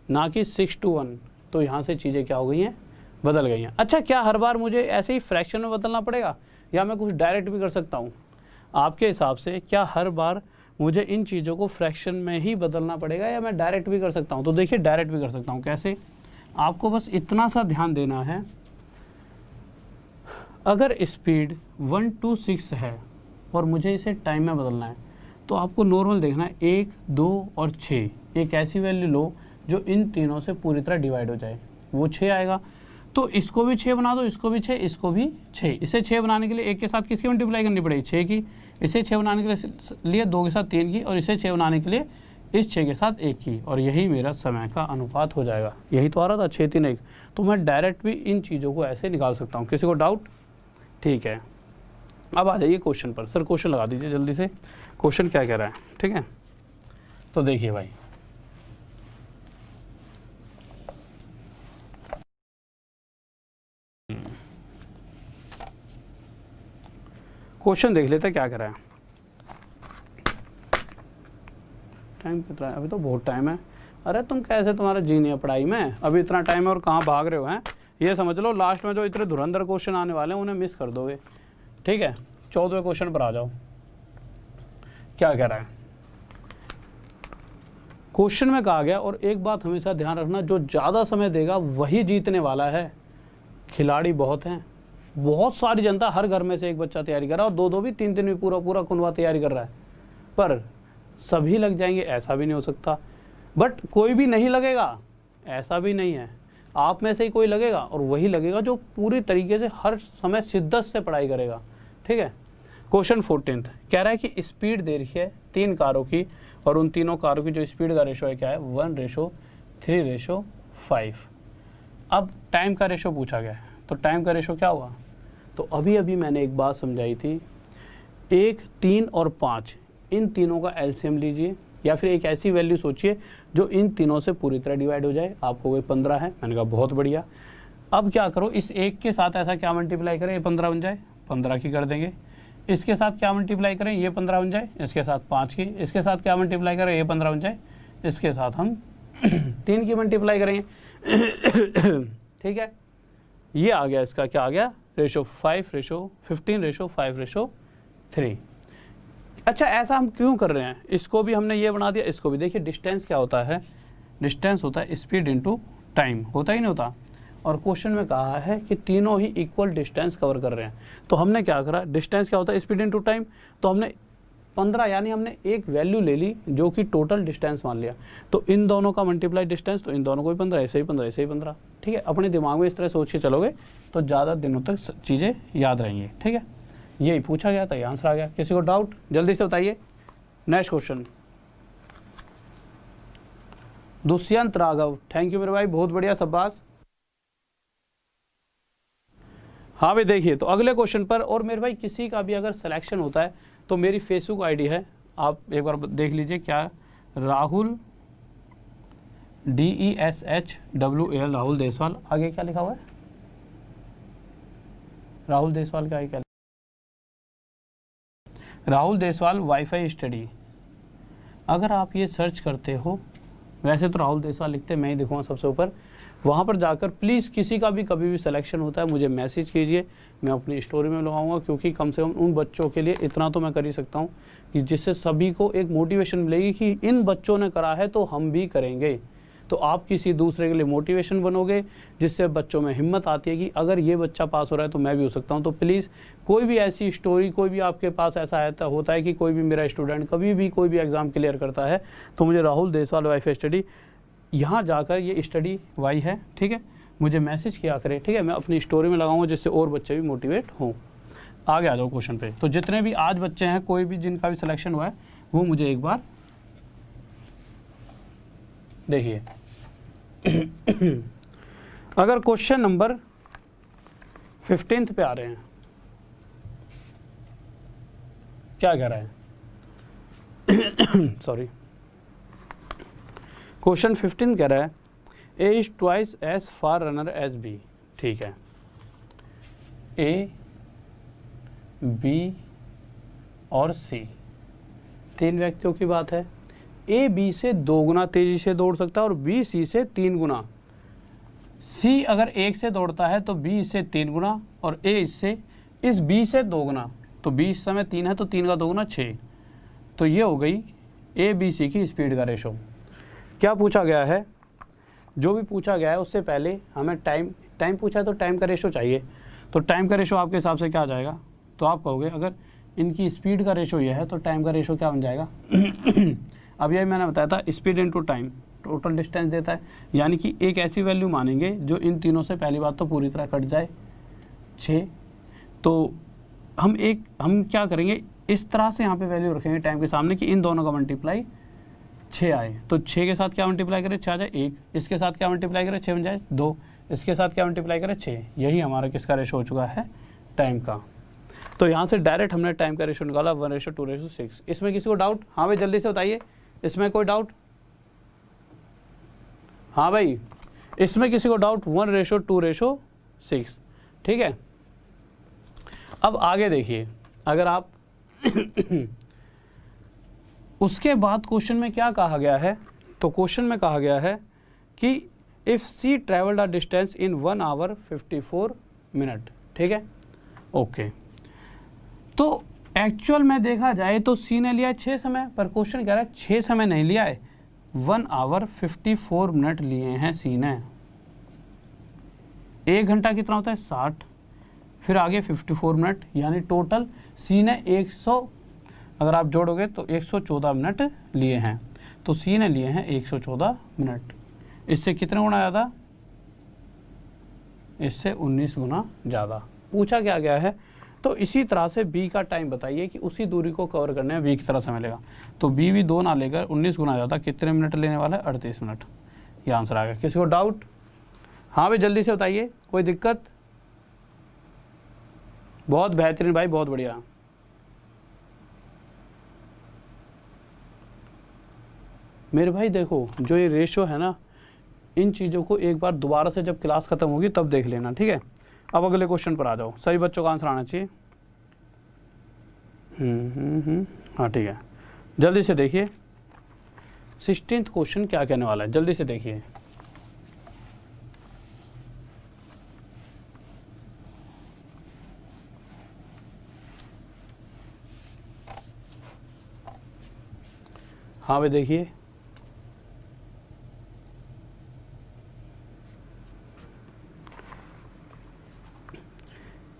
ना कि 6:1। तो यहाँ से चीज़ें क्या हो गई हैं, बदल गई हैं। अच्छा, क्या हर बार मुझे ऐसे ही फ्रैक्शन में बदलना पड़ेगा, या मैं कुछ डायरेक्ट भी कर सकता हूँ। आपके हिसाब से क्या हर बार मुझे इन चीज़ों को फ्रैक्शन में ही बदलना पड़ेगा, या मैं डायरेक्ट भी कर सकता हूँ। तो देखिए डायरेक्ट भी कर सकता हूँ। कैसे, आपको बस इतना सा ध्यान देना है, अगर स्पीड 1 to 6 है और मुझे इसे टाइम में बदलना है तो आपको नॉर्मल देखना है 1, 2 और 6, एक ऐसी वैल्यू लो जो इन तीनों से पूरी तरह डिवाइड हो जाए, वो 6 आएगा। तो इसको भी 6 बना दो, इसको भी 6, इसको भी 6। इसे 6 बनाने के लिए 1 के साथ किसकी मल्टीप्लाई करनी पड़ेगी, 6 की। इसे 6 बनाने के लिए 2 के साथ 3 की, और इसे 6 बनाने के लिए इस 6 के साथ 1 की, और यही मेरा समय का अनुपात हो जाएगा। यही तो आ रहा था 6, 3, 1। तो मैं डायरेक्ट भी इन चीज़ों को ऐसे निकाल सकता हूँ। किसी को डाउट? ठीक है, अब आ जाइए क्वेश्चन पर। सर क्वेश्चन लगा दीजिए जल्दी से, क्वेश्चन क्या कह रहा है। ठीक है, तो देखिए भाई, क्वेश्चन देख लेते हैं क्या कह रहा है। टाइम कितना है, अभी तो बहुत टाइम है। अरे तुम कैसे, तुम्हारा जी नहीं है पढ़ाई में, अभी इतना टाइम है और कहाँ भाग रहे हो हैं। ये समझ लो लास्ट में जो इतने धुरंधर क्वेश्चन आने वाले हैं उन्हें मिस कर दोगे। ठीक है, 14वें क्वेश्चन पर आ जाओ। क्या कह रहा है क्वेश्चन में, कहा गया, और एक बात हमेशा ध्यान रखना, जो ज़्यादा समय देगा वही जीतने वाला है। खिलाड़ी बहुत हैं, बहुत सारी जनता, हर घर में से एक बच्चा तैयारी कर रहा है, और 2-2 भी 3-3 भी पूरा कुनवा तैयारी कर रहा है, पर सभी लग जाएंगे ऐसा भी नहीं हो सकता। बट कोई भी नहीं लगेगा ऐसा भी नहीं है, आप में से ही कोई लगेगा, और वही लगेगा जो पूरी तरीके से हर समय शिद्दत से पढ़ाई करेगा। ठीक है, क्वेश्चन 14 कह रहा है कि स्पीड दे रही है 3 कारों की, और उन तीनों कारों की जो स्पीड का रेशो है क्या है, 1:3:5। अब टाइम का रेशो पूछा गया है, तो टाइम का रेशो क्या हुआ। तो अभी मैंने एक बात समझाई थी, 1, 3 और 5 इन तीनों का एलसीएम लीजिए, या फिर एक ऐसी वैल्यू सोचिए जो इन तीनों से पूरी तरह डिवाइड हो जाए। आपको कोई 15 है, मैंने कहा बहुत बढ़िया। अब क्या करो, इस 1 के साथ ऐसा क्या मल्टीप्लाई करें, ये 15 बन जाए, 15 की कर देंगे। इसके साथ क्या मल्टीप्लाई करें, ये 15 बन जाए, इसके साथ 5 की। इसके साथ क्या मल्टीप्लाई करें, ये 15 बन जाए, इसके साथ हम 3 की मल्टीप्लाई करेंगे। ठीक है, ये आ गया, इसका क्या आ गया रेशो, 5:15:5:3। 3। अच्छा, ऐसा हम क्यों कर रहे हैं? इसको भी हमने ये बना दिया, इसको भी। देखिए डिस्टेंस क्या होता है, डिस्टेंस होता है स्पीड इनटू टाइम, होता ही नहीं होता। और क्वेश्चन में कहा है कि तीनों ही इक्वल डिस्टेंस कवर कर रहे हैं, तो हमने क्या करा, डिस्टेंस क्या होता है स्पीड इनटू टाइम, तो हमने 15 यानी हमने एक वैल्यू ले ली जो कि टोटल डिस्टेंस मान लिया, तो इन दोनों का मल्टीप्लाई डिस्टेंस, तो इन दोनों को भी 15, ऐसे ही 15, ऐसे ही 15। ठीक है, अपने दिमाग में इस तरह सोच के चलोगे तो ज़्यादा दिनों तक चीज़ें याद रहेंगी। ठीक है, यही पूछा गया था, ये आंसर आ गया। किसी को डाउट जल्दी से बताइए। Next question, Dushyant Raghav, thank you मेरे भाई, बहुत बढ़िया, शाबाश। हाँ भाई देखिए, तो अगले क्वेश्चन पर, और मेरे भाई किसी का भी अगर सिलेक्शन होता है तो मेरी फेसबुक आईडी है, आप एक बार देख लीजिए, क्या राहुल DESHWAL, राहुल देसवाल, आगे क्या लिखा हुआ है, राहुल देसवाल का आगे क्या, राहुल देसवाल वाईफाई स्टडी। अगर आप ये सर्च करते हो, वैसे तो राहुल देसवाल लिखते, मैं ही दिखूँगा सबसे ऊपर, वहाँ पर जाकर प्लीज़ किसी का भी कभी भी सिलेक्शन होता है मुझे मैसेज कीजिए, मैं अपनी स्टोरी में लगाऊंगा, क्योंकि कम से कम उन बच्चों के लिए इतना तो मैं कर ही सकता हूँ कि जिससे सभी को एक मोटिवेशन मिलेगी कि इन बच्चों ने करा है तो हम भी करेंगे। तो आप किसी दूसरे के लिए मोटिवेशन बनोगे, जिससे बच्चों में हिम्मत आती है कि अगर ये बच्चा पास हो रहा है तो मैं भी हो सकता हूँ। तो प्लीज़ कोई भी ऐसी स्टोरी, कोई भी आपके पास ऐसा होता है कि कोई भी मेरा स्टूडेंट कभी भी कोई भी एग्ज़ाम क्लियर करता है, तो मुझे राहुल देसवाल वाईफाई स्टडी, यहाँ जाकर ये स्टडी वाई है, ठीक है, मुझे मैसेज किया करें। ठीक है, मैं अपनी स्टोरी में लगाऊंगा जिससे और बच्चे भी मोटिवेट हों। आगे आ जाओ क्वेश्चन पे। तो जितने भी आज बच्चे हैं, कोई भी जिनका भी सिलेक्शन हुआ है, वो मुझे एक बार देखिए। अगर क्वेश्चन नंबर 15 पे आ रहे हैं, क्या कह रहा है सॉरी, क्वेश्चन 15 कह रहा है A is twice as far runner as B। ठीक है, A, B और C, तीन व्यक्तियों की बात है। A B से 2 गुना तेजी से दौड़ सकता है और B C से 3 गुना। C अगर 1 से दौड़ता है तो B इससे 3 गुना और A इससे इस B से 2 गुना। तो B इस समय 3 है तो 3 का 2 गुना 6। तो ये हो गई A B C की स्पीड का रेशो। क्या पूछा गया है, जो भी पूछा गया है उससे पहले हमें टाइम पूछा है तो टाइम का रेशो चाहिए। तो टाइम का रेशो आपके हिसाब से क्या आ जाएगा, तो आप कहोगे अगर इनकी स्पीड का रेशो यह है तो टाइम का रेशो क्या बन जाएगा अब यही मैंने बताया था, speed into time total distance देता है, यानी कि एक ऐसी वैल्यू मानेंगे जो इन तीनों से पहली बात तो पूरी तरह कट जाए 6। तो हम क्या करेंगे, इस तरह से यहाँ पे वैल्यू रखेंगे टाइम के सामने कि इन दोनों का मल्टीप्लाई 6 आए। तो 6 के साथ क्या मल्टीप्लाई करें, 6 आ जाए 1, इसके साथ क्या मल्टीप्लाई करें 6 बन जाए 2, इसके साथ क्या मल्टीप्लाई करें 6। यही हमारा किसका रेशो हो चुका है, टाइम का। तो यहाँ से डायरेक्ट हमने टाइम का रेशो निकाला 1:2:6। इसमें किसी को डाउट? हाँ भाई जल्दी से बताइए, इसमें कोई डाउट? हाँ भाई, इसमें किसी को डाउट? 1:2:6। ठीक है, अब आगे देखिए, अगर आप उसके बाद क्वेश्चन में क्या कहा गया है, तो क्वेश्चन में कहा गया है कि if C travelled a distance in 1 hour 54 minute. ठीक है, ओके। तो एक्चुअल में देखा जाए तो सी ने लिया 6 समय, पर क्वेश्चन कह रहा है 6 समय नहीं लिया है, 1 आवर 54 मिनट लिए हैं सी ने। 1 घंटा कितना होता है 60, फिर आगे 54 मिनट, यानी टोटल सी ने 100, अगर आप जोड़ोगे तो 114 मिनट लिए हैं। तो सी ने लिए हैं 114 मिनट। इससे कितने गुना ज़्यादा, इससे 19 गुना ज़्यादा पूछा क्या गया है। तो इसी तरह से बी का टाइम बताइए कि उसी दूरी को कवर करने में बी की तरह समय लेगा। तो बी भी 2 ना लेकर 19 गुना ज़्यादा कितने मिनट लेने वाला है, 38 मिनट। ये आंसर आ गया। किसी को डाउट? हाँ भाई जल्दी से बताइए, कोई दिक्कत? बहुत बेहतरीन भाई, बहुत बढ़िया। मेरे भाई देखो, जो ये रेशो है ना, इन चीज़ों को एक बार दोबारा से जब क्लास खत्म होगी तब देख लेना, ठीक है। अब अगले क्वेश्चन पर आ जाओ, सभी बच्चों का आंसर आना चाहिए। हाँ ठीक है, जल्दी से देखिए 16th क्वेश्चन क्या कहने वाला है, जल्दी से देखिए। हाँ भाई देखिए,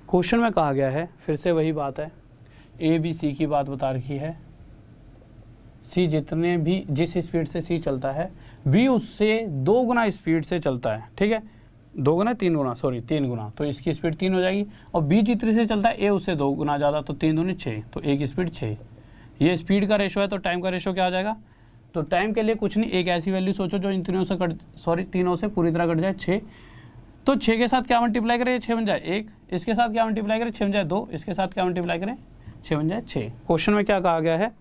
क्वेश्चन में कहा गया है, फिर से वही बात है, ए बी सी की बात बता रखी है, सी जितने भी जिस स्पीड से सी चलता है बी उससे 2 गुना स्पीड से चलता है, ठीक है, 2 गुना 3 गुना, सॉरी 3 गुना, तो इसकी स्पीड 3 हो जाएगी। और बी जितनी से चलता है ए उससे 2 गुना ज़्यादा, तो 3 दूनी 6, तो ए की स्पीड 6। ये स्पीड का रेशो है, तो टाइम का रेशो क्या आ जाएगा? तो टाइम के लिए कुछ नहीं, एक ऐसी वैल्यू सोचो जो इन तीनों से तीनों से पूरी तरह कट जाए, 6। तो 6 के साथ क्या मल्टीप्लाई करें? 6 बन जाए 1, इसके साथ क्या मल्टीप्लाई करें? 6 बन जाए 2, इसके साथ क्या मल्टीप्लाई करें? 6 बन जाए 6। क्वेश्चन में क्या कहा गया है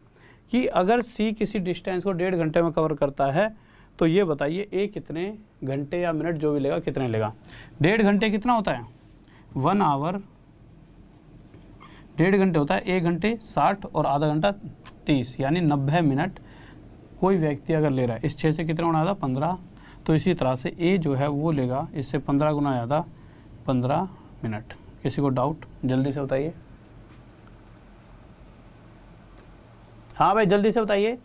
कि अगर सी किसी डिस्टेंस को 1.5 घंटे में कवर करता है तो ये बताइए ए कितने घंटे या मिनट जो भी लेगा कितने लेगा। 1.5 घंटे कितना होता है? 1 आवर 1.5 घंटे होता है, 1 घंटे 60 और आधा घंटा 30, यानी 90 मिनट कोई व्यक्ति अगर ले रहा है। इस 6 से कितना गुना ज़्यादा? 15। तो इसी तरह से ए जो है वो लेगा इससे 15 गुना ज़्यादा 15 मिनट। किसी को डाउट? जल्दी से बताइए। हाँ भाई जल्दी से बताइए।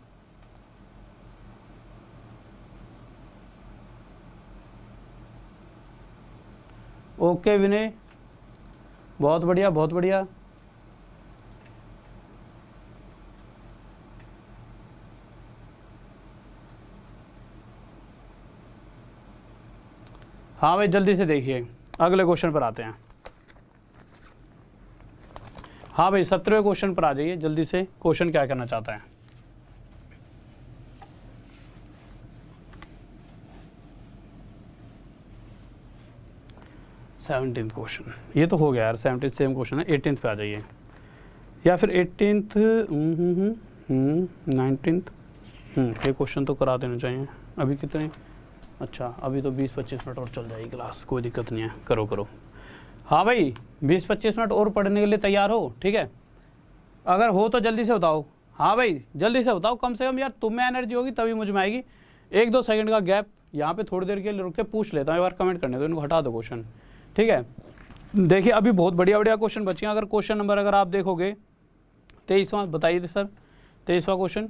ओके विनय, बहुत बढ़िया बहुत बढ़िया। हाँ भाई जल्दी से देखिए, अगले क्वेश्चन पर आते हैं। हाँ भाई 17वें क्वेश्चन पर आ जाइए जल्दी से। क्वेश्चन क्या करना चाहता है? सेवनटीन क्वेश्चन, ये तो हो गया यार, 17 सेम क्वेश्चन है। 18th पे आ जाइए, या फिर 18th 19th। ये क्वेश्चन तो करा देना चाहिए। अभी कितने? अच्छा अभी तो 20-25 मिनट और चल जाएगी क्लास, कोई दिक्कत नहीं है, करो करो। हाँ भाई 20-25 मिनट और पढ़ने के लिए तैयार हो? ठीक है, अगर हो तो जल्दी से बताओ। हाँ भाई जल्दी से बताओ, कम से कम यार तुम में एनर्जी होगी तभी मुझ में आएगी। 1-2 सेकंड का गैप यहाँ पे थोड़ी देर के लिए रुक के पूछ लेता हूँ, एक बार कमेंट करने दो, इनको हटा दो क्वेश्चन। ठीक है, देखिए अभी बहुत बढ़िया बढ़िया क्वेश्चन बचे हैं। अगर क्वेश्चन नंबर अगर आप देखोगे 23वां, बताइए सर 23वां क्वेश्चन,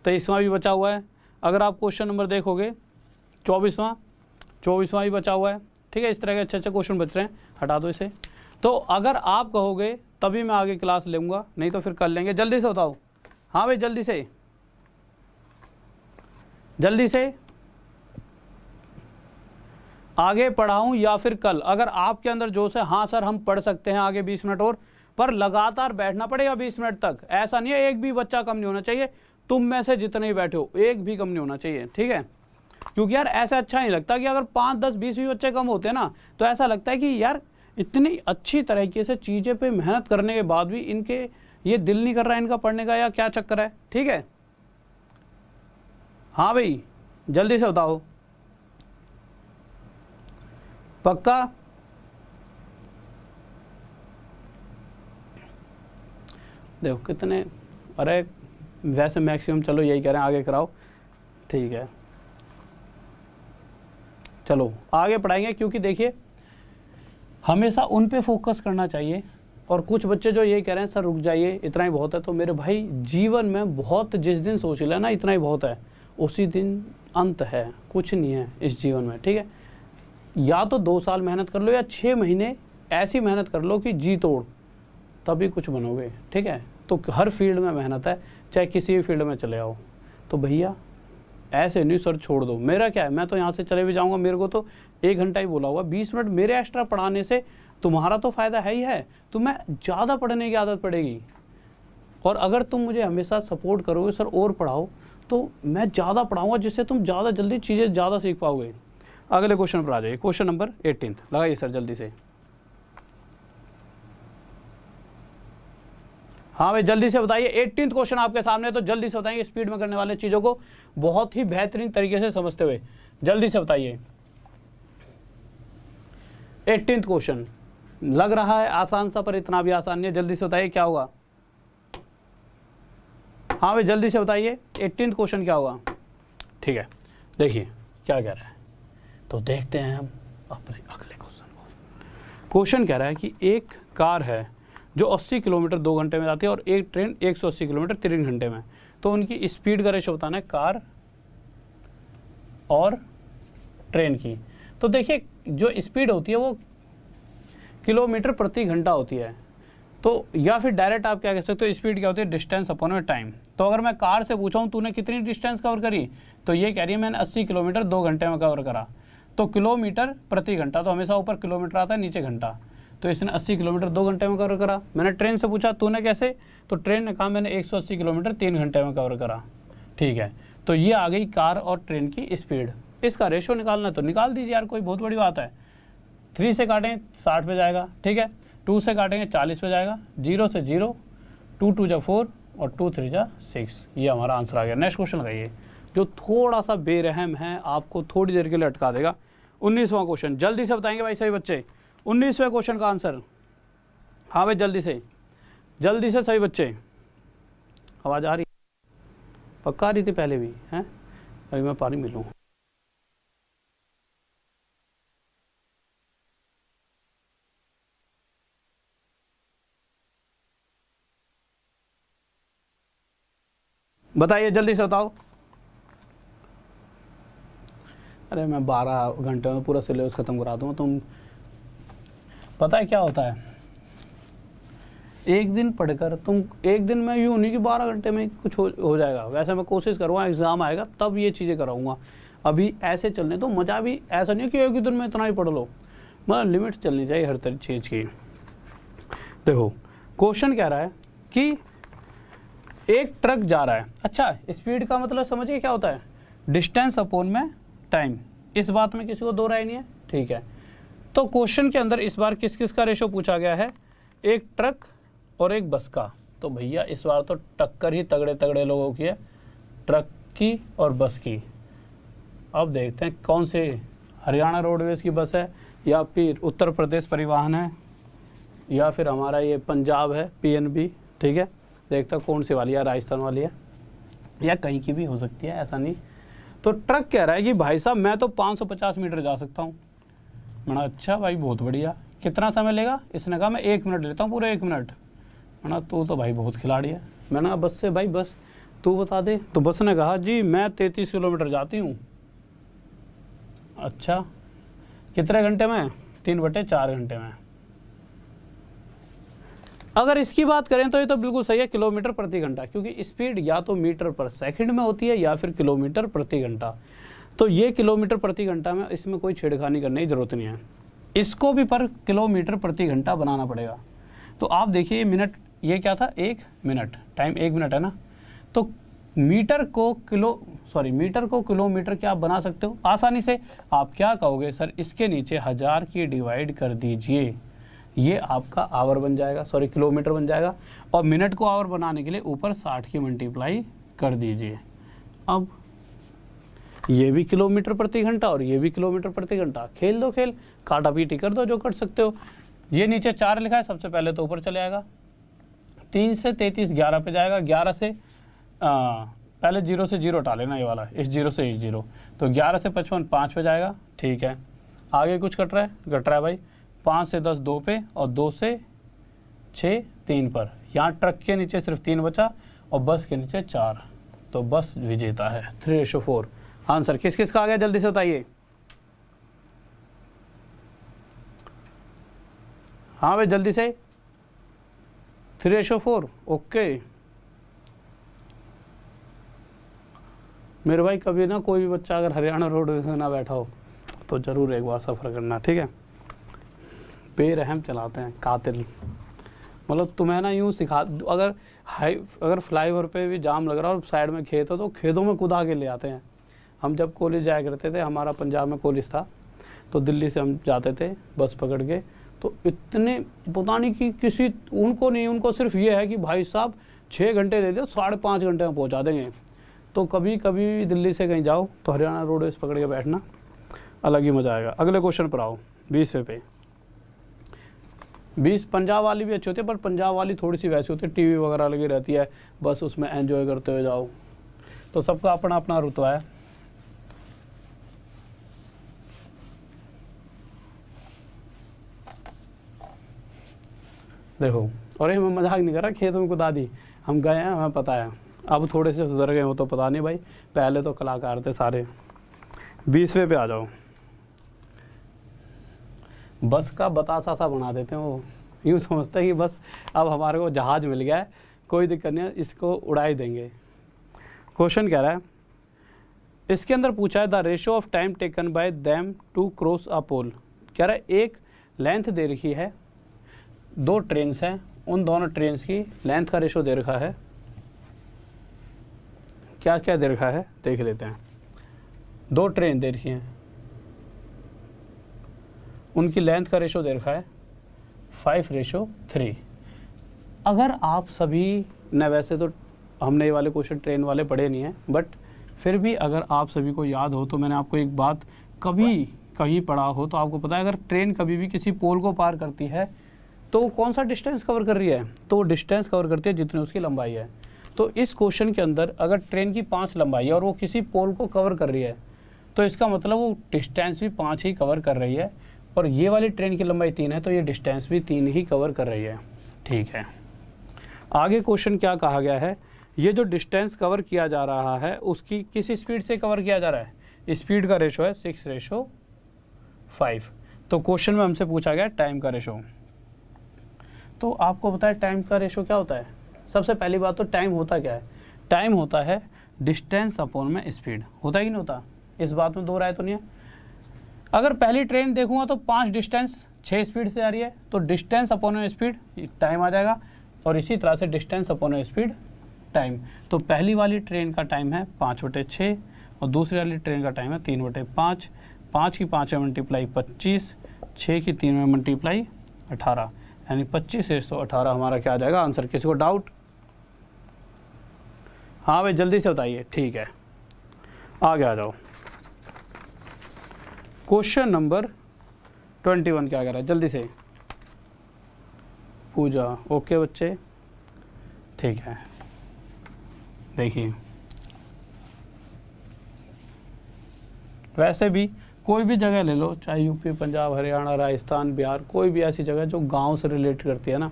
23वां भी बचा हुआ है। अगर आप क्वेश्चन नंबर देखोगे 24वां भी बचा हुआ है। ठीक है, इस तरह के अच्छे अच्छे क्वेश्चन बच रहे हैं, हटा दो इसे। तो अगर आप कहोगे तभी मैं आगे क्लास लूँगा, नहीं तो फिर कर लेंगे। जल्दी से बताओ। हाँ भाई जल्दी से जल्दी से आगे पढ़ाऊँ या फिर कल? अगर आपके अंदर जोश है, हाँ सर हम पढ़ सकते हैं आगे 20 मिनट और, पर लगातार बैठना पड़ेगा 20 मिनट तक। ऐसा नहीं है, एक भी बच्चा कम नहीं होना चाहिए, तुम में से जितने ही बैठे हो एक भी कम नहीं होना चाहिए। ठीक है, क्योंकि यार ऐसा अच्छा नहीं लगता कि अगर 5, 10, 20 भी बच्चे कम होते हैं ना, तो ऐसा लगता है कि यार इतनी अच्छी तरीके से चीज़ें पे मेहनत करने के बाद भी इनके ये दिल नहीं कर रहा है इनका पढ़ने का, या क्या चक्कर है। ठीक है, हाँ भाई जल्दी से बताओ, पक्का? देखो कितने, अरे वैसे मैक्सिमम चलो यही कह रहे हैं आगे कराओ। ठीक है चलो आगे पढ़ाएंगे, क्योंकि देखिए हमेशा उन पे फोकस करना चाहिए। और कुछ बच्चे जो ये कह रहे हैं सर रुक जाइए इतना ही बहुत है, तो मेरे भाई जीवन में बहुत, जिस दिन सोच लेना इतना ही बहुत है उसी दिन अंत है, कुछ नहीं है इस जीवन में। ठीक है, या तो 2 साल मेहनत कर लो या 6 महीने ऐसी मेहनत कर लो कि जी तोड़, तभी कुछ बनोगे। ठीक है, तो हर फील्ड में मेहनत है, चाहे किसी भी फील्ड में चले आओ। तो भैया ऐसे नहीं सर छोड़ दो, मेरा क्या है, मैं तो यहाँ से चले भी जाऊँगा, मेरे को तो 1 घंटा ही बोला हुआ, 20 मिनट मेरे एक्स्ट्रा पढ़ाने से तुम्हारा तो फ़ायदा है ही है, तुम्हें ज़्यादा पढ़ने की आदत पड़ेगी। और अगर तुम मुझे हमेशा सपोर्ट करोगे सर और पढ़ाओ, तो मैं ज़्यादा पढ़ाऊँगा, जिससे तुम ज़्यादा जल्दी चीज़ें ज़्यादा सीख पाओगे। अगले क्वेश्चन पर आ जाइए, क्वेश्चन नंबर 18 लगाइए सर जल्दी से। हाँ भाई जल्दी से बताइए, 18th क्वेश्चन आपके सामने, तो जल्दी से बताइए, स्पीड में करने वाले चीज़ों को बहुत ही बेहतरीन तरीके से समझते हुए जल्दी से बताइए। 18th क्वेश्चन लग रहा है आसान सा, पर इतना भी आसान नहीं है। जल्दी से बताइए क्या होगा। हाँ भाई जल्दी से बताइए 18th क्वेश्चन क्या होगा। ठीक है, देखिए क्या कह रहा है, तो देखते हैं हम अपने अगले क्वेश्चन को। क्वेश्चन कह रहा है कि एक कार है जो 80 किलोमीटर 2 घंटे में जाती है और एक ट्रेन 180 किलोमीटर 3 घंटे में। तो उनकी स्पीड का रेशो बताना है कार और ट्रेन की। तो देखिए जो स्पीड होती है वो किलोमीटर प्रति घंटा होती है, तो या फिर डायरेक्ट आप क्या कह सकते हो, स्पीड क्या होती है, डिस्टेंस अपॉन में टाइम। तो अगर मैं कार से पूछा हूँ तूने कितनी डिस्टेंस कवर करी, तो ये कह रही है मैंने 80 किलोमीटर 2 घंटे में कवर करा। तो किलोमीटर प्रति घंटा, तो हमेशा ऊपर किलोमीटर आता है नीचे घंटा, तो इसने 80 किलोमीटर 2 घंटे में कवर करा। मैंने ट्रेन से पूछा तूने कैसे, तो ट्रेन ने कहा मैंने 180 किलोमीटर 3 घंटे में कवर करा। ठीक है, तो ये आ गई कार और ट्रेन की स्पीड। इसका रेशो निकालना है तो निकाल दीजिए यार, कोई बहुत बड़ी बात है। 3 से काटें 60 पे जाएगा, ठीक है, 2 से काटेंगे 40 पे जाएगा, 0 से 0, 2 2 जा 4 और 2 3 जा 6। ये हमारा आंसर आ गया। नेक्स्ट क्वेश्चन लगाइए, जो थोड़ा सा बेरहम है, आपको थोड़ी देर के लिए अटका देगा। 19वां क्वेश्चन, जल्दी से बताएंगे भाई सभी बच्चे 19वें क्वेश्चन का आंसर। हाँ भाई जल्दी से सभी बच्चे। आवाज़ आ रही, पक्का आ रही थी पहले भी हैं, अभी मैं पानी मिलूँ। बताइए जल्दी से बताओ। अरे मैं 12 घंटे में पूरा सिलेबस ख़त्म करा दूँ। तुम पता है क्या होता है, एक दिन पढ़कर तुम एक दिन में यूँ नहीं कि 12 घंटे में कुछ हो जाएगा। वैसे मैं कोशिश करूँगा, एग्ज़ाम आएगा तब ये चीज़ें कराऊँगा। अभी ऐसे चलने तो मज़ा भी ऐसा नहीं है कि एक ही दिन में इतना ही पढ़ लो, मतलब लिमिट चलनी चाहिए हर तरह चीज़ की। देखो क्वेश्चन कह रहा है कि एक ट्रक जा रहा है। अच्छा, स्पीड का मतलब समझिए क्या होता है, डिस्टेंस अपॉन में टाइम। इस बात में किसी को दो राय नहीं है, ठीक है। तो क्वेश्चन के अंदर इस बार किस किस का रेशो पूछा गया है, एक ट्रक और एक बस का। तो भैया इस बार तो टक्कर ही तगड़े तगड़े लोगों की है, ट्रक की और बस की। अब देखते हैं कौन से, हरियाणा रोडवेज की बस है या फिर उत्तर प्रदेश परिवहन है या फिर हमारा ये पंजाब है PNB, ठीक है। देखता कौन सी वाली है, राजस्थान वाली है या कहीं की भी हो सकती है, ऐसा नहीं। तो ट्रक कह रहा है कि भाई साहब मैं तो 550 मीटर जा सकता हूँ। मैंने अच्छा भाई बहुत बढ़िया, कितना समय लेगा, इसने कहा मैं 1 मिनट लेता हूँ, पूरे 1 मिनट। मैंने तू तो भाई बहुत खिलाड़ी है। मैंने कहा बस से भाई बस तू बता दे। तो बस ने कहा जी मैं 33 किलोमीटर जाती हूँ। अच्छा कितने घंटे में, 3/4 घंटे में। अगर इसकी बात करें तो ये तो बिल्कुल सही है, किलोमीटर प्रति घंटा, क्योंकि स्पीड या तो मीटर पर सेकंड में होती है या फिर किलोमीटर प्रति घंटा। तो ये किलोमीटर प्रति घंटा में, इसमें कोई छेड़खानी करने की ज़रूरत नहीं है। इसको भी पर किलोमीटर प्रति घंटा बनाना पड़ेगा। तो आप देखिए मिनट, ये क्या था, 1 मिनट, टाइम 1 मिनट है ना। तो मीटर को किलोमीटर क्या आप बना सकते हो आसानी से। आप क्या कहोगे सर, इसके नीचे 1000 की डिवाइड कर दीजिए, ये आपका आवर बन जाएगा, किलोमीटर बन जाएगा। और मिनट को आवर बनाने के लिए ऊपर 60 की मल्टीप्लाई कर दीजिए। अब ये भी किलोमीटर प्रति घंटा और ये भी किलोमीटर प्रति घंटा, खेल दो खेल, काटा पीटी कर दो जो कर सकते हो। ये नीचे 4 लिखा है, सबसे पहले तो ऊपर चले आएगा। 3 से 33 11 पे जाएगा, 11 से पहले 0 से 0 हटा लेना, ये वाला, इस 0 से 0, तो 11 से 55 5 पे जाएगा, ठीक है। आगे कुछ घट रहा है भाई, 5 से 10 2 पे और 2 से 6 3 पर। यहाँ ट्रक के नीचे सिर्फ 3 बचा और बस के नीचे 4, तो बस विजेता है। 3:4 आंसर किस किस का आ गया, जल्दी से बताइए। हाँ भाई जल्दी से, 3:4 ओके। मेरे भाई कभी ना कोई भी बच्चा अगर हरियाणा रोडवेज में ना बैठा हो तो ज़रूर एक बार सफ़र करना, ठीक है। बेरहम चलाते हैं, कातिल, मतलब तुम्हें ना यूँ सिखा, अगर फ्लाईओवर पे भी जाम लग रहा है और साइड में खेत हो तो खेतों में कुदा के ले आते हैं। हम जब कॉलेज जाया करते थे, हमारा पंजाब में कॉलेज था, तो दिल्ली से हम जाते थे बस पकड़ के, तो इतने पता नहीं कि किसी उनको सिर्फ ये है कि भाई साहब 6 घंटे दे दो, 5.5 घंटे में पहुंचा देंगे। तो कभी कभी दिल्ली से कहीं जाओ तो हरियाणा रोडवेज पकड़ के बैठना, अलग ही मज़ा आएगा। अगले क्वेश्चन पर आओ, 20वें पे। 20 पंजाब वाली भी अच्छी होती है, पर पंजाब वाली थोड़ी सी वैसी होती है, टीवी वगैरह लगी रहती है, बस उसमें एंजॉय करते हुए जाओ। तो सबका अपना अपना रुतबा है। देखो, और ये मैं मजाक नहीं कर रहा, खेतों में कुदा दी, हम गए हैं, हमें पता है। अब थोड़े से सुधर गए हो तो पता नहीं भाई, पहले तो कलाकार थे सारे। 20वें पे आ जाओ। बस का बतासा सा बना देते हैं वो, यूँ समझते हैं कि बस अब हमारे को जहाज़ मिल गया है, कोई दिक्कत नहीं है, इसको उड़ा ही देंगे। क्वेश्चन कह रहा है, इसके अंदर पूछा है the ratio of time taken by them to cross a pole. कह रहा है एक लेंथ दे रखी है, 2 ट्रेन्स हैं, उन दोनों ट्रेन्स की लेंथ का रेशो दे रखा है। क्या क्या दे रखा है देख लेते हैं। 2 ट्रेन दे रखी हैं, उनकी लेंथ का रेशो दे रखा है 5:3। अगर आप सभी न, वैसे तो हमने ये वाले क्वेश्चन ट्रेन वाले पढ़े नहीं हैं, बट फिर भी अगर आप सभी को याद हो तो मैंने आपको एक बात कभी कहीं पढ़ा हो तो आपको पता है, अगर ट्रेन कभी भी किसी पोल को पार करती है तो वो कौन सा डिस्टेंस कवर कर रही है, तो वो डिस्टेंस कवर करती है जितनी उसकी लंबाई है। तो इस क्वेश्चन के अंदर अगर ट्रेन की 5 लंबाई है और वो किसी पोल को कवर कर रही है, तो इसका मतलब वो डिस्टेंस भी 5 ही कवर कर रही है, और ये वाली ट्रेन की लंबाई 3 है तो ये डिस्टेंस भी 3 ही कवर कर रही है। ठीक है, आगे क्वेश्चन क्या कहा गया है, ये जो डिस्टेंस कवर किया जा रहा है उसकी किस स्पीड से कवर किया जा रहा है, स्पीड का रेशो है 6:5। तो क्वेश्चन में हमसे पूछा गया टाइम का रेशो। तो आपको पता है टाइम का रेशो क्या होता है। सबसे पहली बात तो टाइम होता क्या है, टाइम होता है डिस्टेंस अपॉन में स्पीड। होता है कि नहीं होता, इस बात में 2 राय तो नहीं है। अगर पहली ट्रेन देखूंगा तो 5 डिस्टेंस 6 स्पीड से आ रही है, तो डिस्टेंस अपॉन में स्पीड टाइम आ जाएगा, और इसी तरह से डिस्टेंस अपॉन में स्पीड टाइम। तो पहली वाली ट्रेन का टाइम है 5/6 और दूसरी वाली ट्रेन का टाइम है 3/5। 5 की 5 में मल्टीप्लाई 25, 6 की 3 में मल्टीप्लाई 18, यानी 25/118 हमारा क्या आ जाएगा आंसर। किसी को डाउट? हाँ भाई जल्दी से बताइए। ठीक है, आगे आ जाओ। क्वेश्चन नंबर 21 क्या कह रहा है, जल्दी से। पूजा, ओके बच्चे, ठीक है। देखिए वैसे भी कोई भी जगह ले लो, चाहे यूपी, पंजाब, हरियाणा, राजस्थान, बिहार, कोई भी ऐसी जगह जो गांव से रिलेट करती है ना,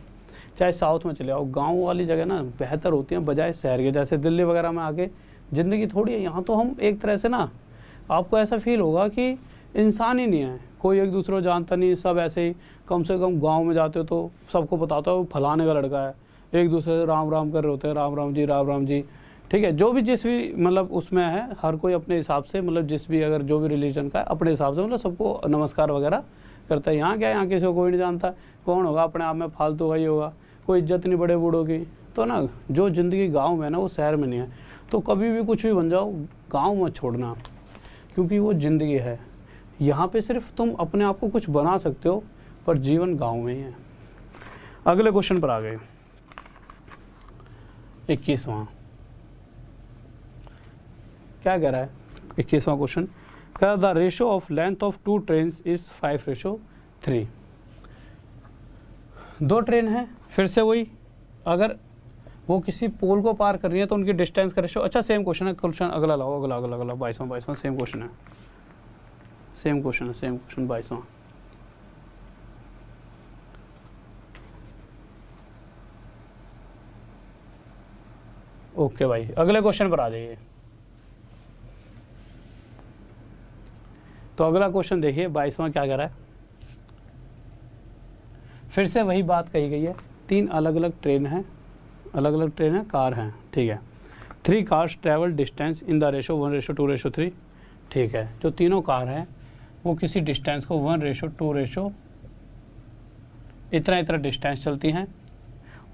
चाहे साउथ में चले आओ, गांव वाली जगह ना बेहतर होती है बजाय शहर के। जैसे दिल्ली वगैरह में आके ज़िंदगी थोड़ी है, यहाँ तो हम एक तरह से ना, आपको ऐसा फील होगा कि इंसान ही नहीं है, कोई एक दूसरे को जानता नहीं, सब ऐसे ही। कम से कम गांव में जाते हो तो सबको पता होता है वो फलाने का लड़का है, एक दूसरे से राम राम कर रहे होते हैं, राम राम जी, राम राम जी। ठीक है, जो भी जिस भी मतलब उसमें है, हर कोई अपने हिसाब से, मतलब जिस भी अगर जो भी रिलीजन का है अपने हिसाब से, मतलब सबको नमस्कार वगैरह करता है। यहाँ क्या है, यहाँ किसी को कोई नहीं जानता, कौन होगा अपने आप में फालतू का ही होगा, कोई इज्जत नहीं बड़े बूढ़ों की। तो ना जो ज़िंदगी गाँव में है ना वो शहर में नहीं है। तो कभी भी कुछ भी बन जाओ, गाँव मत छोड़ना, क्योंकि वो ज़िंदगी है। यहाँ पे सिर्फ तुम अपने आप को कुछ बना सकते हो, पर जीवन गाँव में ही है। अगले क्वेश्चन पर आ गए, 21वां। क्या कह रहा है 21वां क्वेश्चन, कह रहा the ratio of length of 2 trains is 5:3। 2 train है, फिर से वही, अगर वो किसी पोल को पार कर रही है तो उनकी डिस्टेंस का रेशो। अच्छा सेम क्वेश्चन है, क्वेश्चन अगला लाओ, अगला 22वां सेम क्वेश्चन है, सेम क्वेश्चन 22वां। ओके भाई, अगले क्वेश्चन पर आ जाइए। तो अगला क्वेश्चन देखिए 22वां क्या कह रहा है। फिर से वही बात कही गई है, 3 अलग अलग ट्रेन हैं, कार हैं। ठीक है, 3 cars travel distance in the ratio 1:2:3। ठीक है, जो तीनों कार हैं वो किसी डिस्टेंस को 1:2 इतना डिस्टेंस चलती हैं,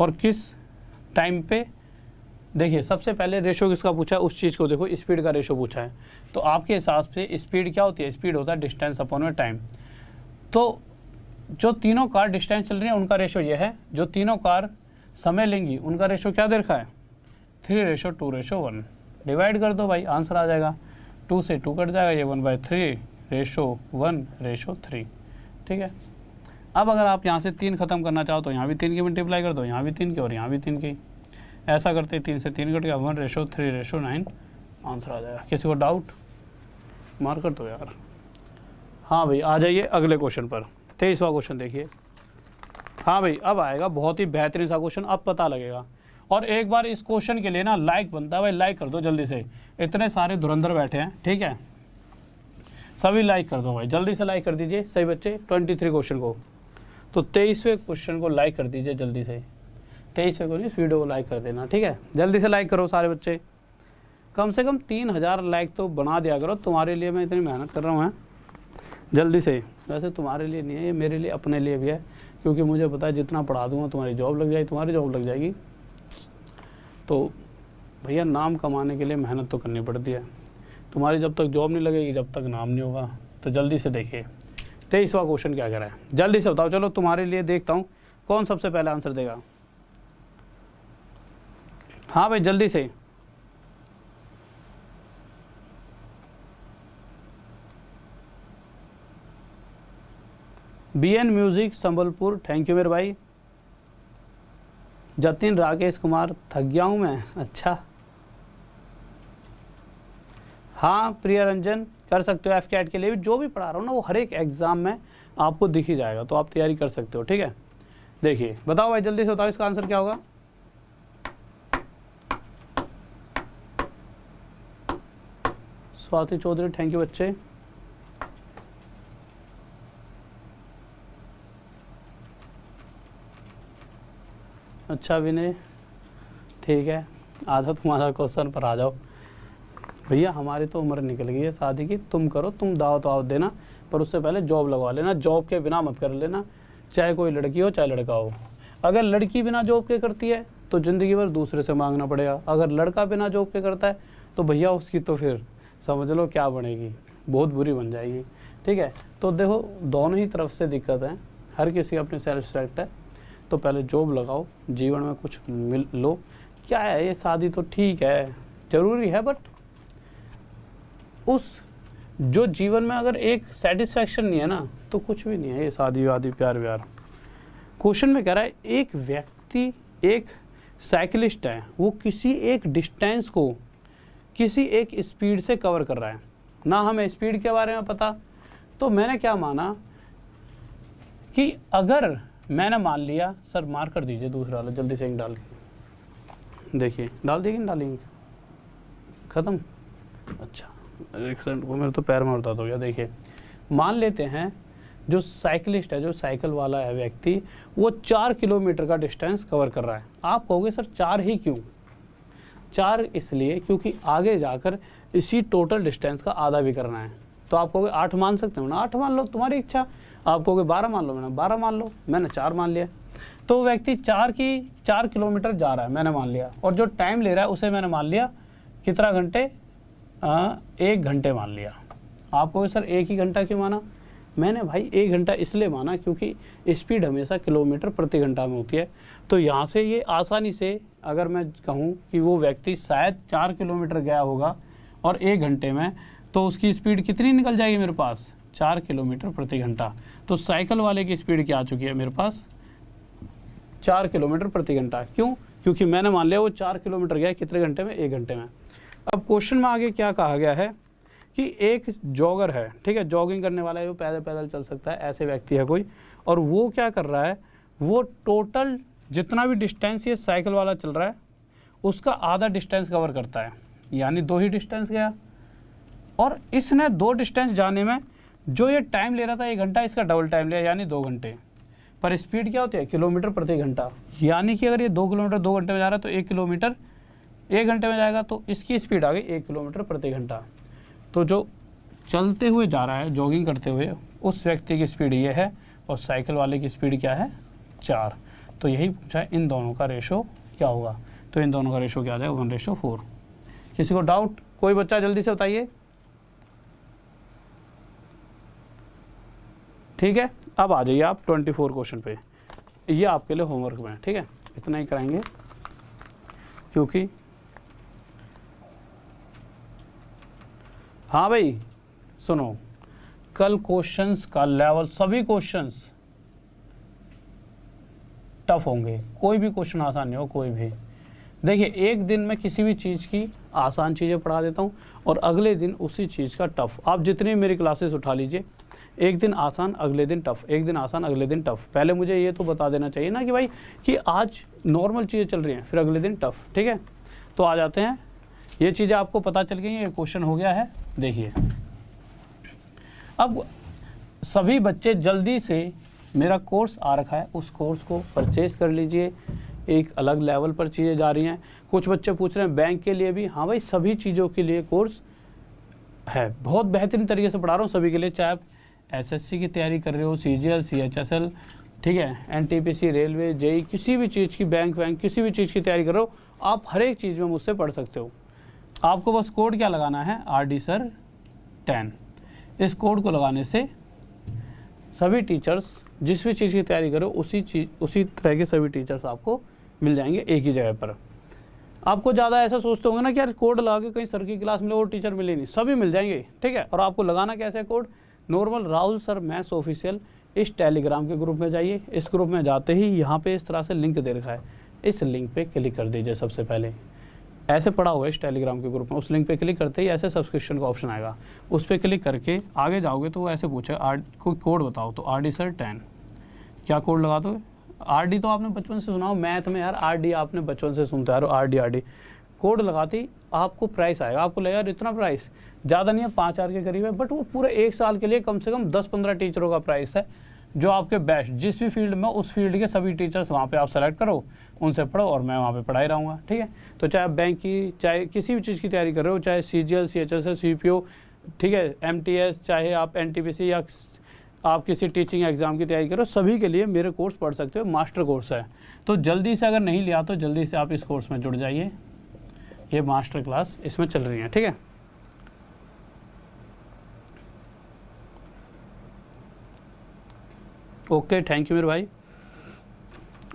और किस टाइम पे। देखिए सबसे पहले रेशो किसका पूछा है, उस चीज़ को देखो, स्पीड का रेशो पूछा है। तो आपके हिसाब से स्पीड क्या होती है, स्पीड होता है डिस्टेंस अपॉन में टाइम। तो जो तीनों कार डिस्टेंस चल रही हैं उनका रेशो ये है, जो तीनों कार समय लेंगी उनका रेशो क्या दे रखा है, 3:2:1। डिवाइड कर दो भाई, आंसर आ जाएगा। 2 से 2 कट जाएगा, ये 1/3:1:3। ठीक है, अब अगर आप यहाँ से 3 खत्म करना चाहो तो यहाँ भी 3 की मल्टीप्लाई कर दो, यहाँ भी 3 की और यहाँ भी 3 की। ऐसा करते 3 से 3 कट गया, 1:3:9 आंसर आ जाएगा। किसी को डाउट? मार कर दो यार। हाँ भाई आ जाइए अगले क्वेश्चन पर, 23वां क्वेश्चन देखिए। हाँ भाई अब आएगा बहुत ही बेहतरीन सा क्वेश्चन, अब पता लगेगा। और एक बार इस क्वेश्चन के लिए ना लाइक बनता है भाई, लाइक कर दो जल्दी से। इतने सारे धुरंधर बैठे हैं, ठीक है, सभी लाइक कर दो भाई, जल्दी से लाइक कर दीजिए सही बच्चे 23 क्वेश्चन को। तो 23वें क्वेश्चन को लाइक कर दीजिए जल्दी से, 23वें को नहीं, इस वीडियो को लाइक कर देना, ठीक है, जल्दी से लाइक करो सारे बच्चे। कम से कम 3000 लाइक तो बना दिया करो, तुम्हारे लिए मैं इतनी मेहनत कर रहा हूँ जल्दी से। वैसे तुम्हारे लिए नहीं है ये, मेरे लिए, अपने लिए भी है, क्योंकि मुझे पता है जितना पढ़ा दूंगा तुम्हारी जॉब लग जाएगी, तुम्हारी जॉब लग जाएगी। तो भैया नाम कमाने के लिए मेहनत तो करनी पड़ती है, तुम्हारी जब तक जॉब नहीं लगेगी जब तक नाम नहीं होगा। तो जल्दी से देखिए 23वां क्वेश्चन क्या कह रहा है, जल्दी से बताओ। चलो तुम्हारे लिए देखता हूँ कौन सबसे पहले आंसर देगा। हाँ भाई जल्दी से। BN music Sambalpur, thank you मेरे भाई। जतिन राकेश कुमार, थक गया हूँ मैं, अच्छा। हाँ प्रिया रंजन, कर सकते हो, FCAT के लिए भी जो भी पढ़ा रहा हूँ ना वो हर एक एग्जाम में आपको दिख ही जाएगा, तो आप तैयारी कर सकते हो, ठीक है। देखिए बताओ भाई जल्दी से बताओ इसका आंसर क्या होगा। स्वाति चौधरी, थैंक यू बच्चे। अच्छा विनय, ठीक है, आधा तुम्हारा क्वेश्चन पर आ जाओ। भैया हमारी तो उम्र निकल गई है शादी की, तुम करो, तुम दावत वावत देना, पर उससे पहले जॉब लगवा लेना, जॉब के बिना मत कर लेना, चाहे कोई लड़की हो चाहे लड़का हो। अगर लड़की बिना जॉब के करती है तो ज़िंदगी भर दूसरे से मांगना पड़ेगा, अगर लड़का बिना जॉब के करता है तो भैया उसकी तो फिर समझ लो क्या बनेगी, बहुत बुरी बन जाएगी, ठीक है। तो देखो दोनों ही तरफ से दिक्कत है, हर किसी अपनी सेल्फ रिस्पेक्ट है। तो पहले जॉब लगाओ, जीवन में कुछ मिल लो। क्या है ये शादी तो ठीक है, ज़रूरी है, बट उस जो जीवन में अगर एक सेटिस्फैक्शन नहीं है ना तो कुछ भी नहीं है ये शादी वादी प्यार व्यार। क्वेश्चन में कह रहा है एक व्यक्ति, एक साइकिलिस्ट है, वो किसी एक डिस्टेंस को किसी एक स्पीड से कवर कर रहा है ना, हमें स्पीड के बारे में पता। तो मैंने क्या माना कि अगर मैंने मान लिया, सर मार कर दीजिए दूसरा वाला जल्दी से, इंक डाल के देखिए, डाल देगी ना, डालेंगे ख़त्म। अच्छा एक सेकंड को, मेरे तो पैर में उड़ता हो गया। देखिए मान लेते हैं जो साइकिलिस्ट है, जो साइकिल वाला है व्यक्ति, वो 4 किलोमीटर का डिस्टेंस कवर कर रहा है। आप कहोगे सर 4 ही क्यों? 4 इसलिए क्योंकि आगे जाकर इसी टोटल डिस्टेंस का आधा भी करना है। तो आप कहोगे 8 मान सकते हो ना, 8 मान लो, तुम्हारी इच्छा। आप कहोगे 12 मान लो, मैंने 12 मान लो, मैंने 4 मान लिया। तो व्यक्ति 4 किलोमीटर जा रहा है, मैंने मान लिया, और जो टाइम ले रहा है उसे मैंने मान लिया कितना घंटे, 1 घंटे मान लिया। आप कहोगे सर 1 ही घंटा क्यों माना? मैंने भाई 1 घंटा इसलिए माना क्योंकि स्पीड हमेशा किलोमीटर प्रति घंटा में होती है। तो यहाँ से ये आसानी से अगर मैं कहूँ कि वो व्यक्ति शायद 4 किलोमीटर गया होगा और 1 घंटे में, तो उसकी स्पीड कितनी निकल जाएगी मेरे पास? 4 किलोमीटर प्रति घंटा। तो साइकिल वाले की स्पीड क्या आ चुकी है मेरे पास? 4 किलोमीटर प्रति घंटा। क्यों? क्योंकि मैंने मान लिया वो 4 किलोमीटर गया कितने घंटे में? 1 घंटे में। अब क्वेश्चन में आगे क्या कहा गया है कि एक जॉगर है, ठीक है, जॉगिंग करने वाला है, वो पैदल पैदल चल सकता है, ऐसे व्यक्ति है कोई, और वो क्या कर रहा है, वो टोटल जितना भी डिस्टेंस ये साइकिल वाला चल रहा है उसका आधा डिस्टेंस कवर करता है, यानी 2 ही डिस्टेंस गया। और इसने 2 डिस्टेंस जाने में जो ये टाइम ले रहा था 1 घंटा, इसका डबल टाइम लिया, यानी 2 घंटे। पर स्पीड क्या होती है? किलोमीटर प्रति घंटा। यानी कि अगर ये 2 किलोमीटर 2 घंटे में जा रहा है तो 1 किलोमीटर 1 घंटे में जाएगा, तो इसकी स्पीड आ गई 1 किलोमीटर प्रति घंटा। तो जो चलते हुए जा रहा है, जॉगिंग करते हुए, उस व्यक्ति की स्पीड ये है और साइकिल वाले की स्पीड क्या है? 4। तो यही पूछा है इन दोनों का रेशो क्या होगा। तो इन दोनों का रेशो क्या आ जाएगा? 1:4। किसी को डाउट? कोई बच्चा जल्दी से बताइए। ठीक है, अब आ जाइए आप 24 क्वेश्चन पे। ये आपके लिए होमवर्क में है, ठीक है, इतना ही कराएंगे क्योंकि हाँ भाई सुनो, कल क्वेश्चंस का लेवल, सभी क्वेश्चंस टफ होंगे, कोई भी क्वेश्चन आसान नहीं हो, कोई भी। देखिए एक दिन मैं किसी भी चीज़ की आसान चीज़ें पढ़ा देता हूँ और अगले दिन उसी चीज़ का टफ। आप जितनी मेरी क्लासेस उठा लीजिए, एक दिन आसान अगले दिन टफ, एक दिन आसान अगले दिन टफ। पहले मुझे ये तो बता देना चाहिए ना कि भाई कि आज नॉर्मल चीज़ें चल रही हैं, फिर अगले दिन टफ। ठीक है, तो आ जाते हैं, ये चीज़ें आपको पता चल गई, ये क्वेश्चन हो गया है। देखिए अब सभी बच्चे जल्दी से, मेरा कोर्स आ रखा है, उस कोर्स को परचेज कर लीजिए। एक अलग लेवल पर चीज़ें जा रही हैं। कुछ बच्चे पूछ रहे हैं बैंक के लिए भी, हाँ भाई सभी चीज़ों के लिए कोर्स है, बहुत बेहतरीन तरीके से पढ़ा रहा हूँ सभी के लिए, चाहे आप एसएससी की तैयारी कर रहे हो, सीजीएल, सीएचएसएल, ठीक है, एनटीपीसी, रेलवे, जेई, किसी भी चीज़ की, बैंक किसी भी चीज़ की तैयारी कर रहे हो, आप हर एक चीज़ में मुझसे पढ़ सकते हो। आपको बस कोड क्या लगाना है, RD सर 10। इस कोड को लगाने से सभी टीचर्स जिस भी चीज़ की तैयारी करो उसी तरह के सभी टीचर्स आपको मिल जाएंगे एक ही जगह पर। आपको ज़्यादा ऐसा सोचते होंगे ना कि यार कोड लगा के कहीं सर की क्लास मिले और टीचर मिले नहीं, सभी मिल जाएंगे। ठीक है, और आपको लगाना कैसे है code, normal Rahul sir maths official इस टेलीग्राम के ग्रुप में जाइए। इस ग्रुप में जाते ही यहाँ पे इस तरह से लिंक दे रखा है, इस लिंक पे क्लिक कर दीजिए। सबसे पहले ऐसे पड़ा हुआ है इस टेलीग्राम के ग्रुप में, उस लिंक पे क्लिक करते ही ऐसे सब्सक्रिप्शन का ऑप्शन आएगा, उस पर क्लिक करके आगे जाओगे तो वो ऐसे पूछेगा कोई कोड बताओ, तो RD सर 10। क्या कोड लगा दो, RD तो आपने बचपन से सुना हो, मैथ में यार RD आपने बचपन से सुनते आ रहे हो, RD कोड लगाते आपको प्राइस आएगा। आपको लगेगा यार इतना प्राइस ज़्यादा नहीं है, 5,000 के करीब है, बट वो पूरे एक साल के लिए कम से कम 10-15 टीचरों का प्राइस है, जो आपके बेस्ट जिस भी फील्ड में, उस फील्ड के सभी टीचर्स वहाँ पे आप सेलेक्ट करो, उनसे पढ़ो और मैं वहाँ पे पढ़ाई रहूँगा। ठीक है, तो चाहे आप बैंक की, चाहे किसी भी चीज़ की तैयारी कर रहे हो, चाहे CGL, CHSL, CPO, ठीक है, MTS, चाहे आप NTPC या आप किसी टीचिंग एग्ज़ाम की तैयारी करो, सभी के लिए मेरे कोर्स पढ़ सकते हो, मास्टर कोर्स है। तो जल्दी से, अगर नहीं लिया तो जल्दी से आप इस कोर्स में जुड़ जाइए, ये मास्टर क्लास इसमें चल रही है। ठीक है, ओके, थैंक यू मेरे भाई,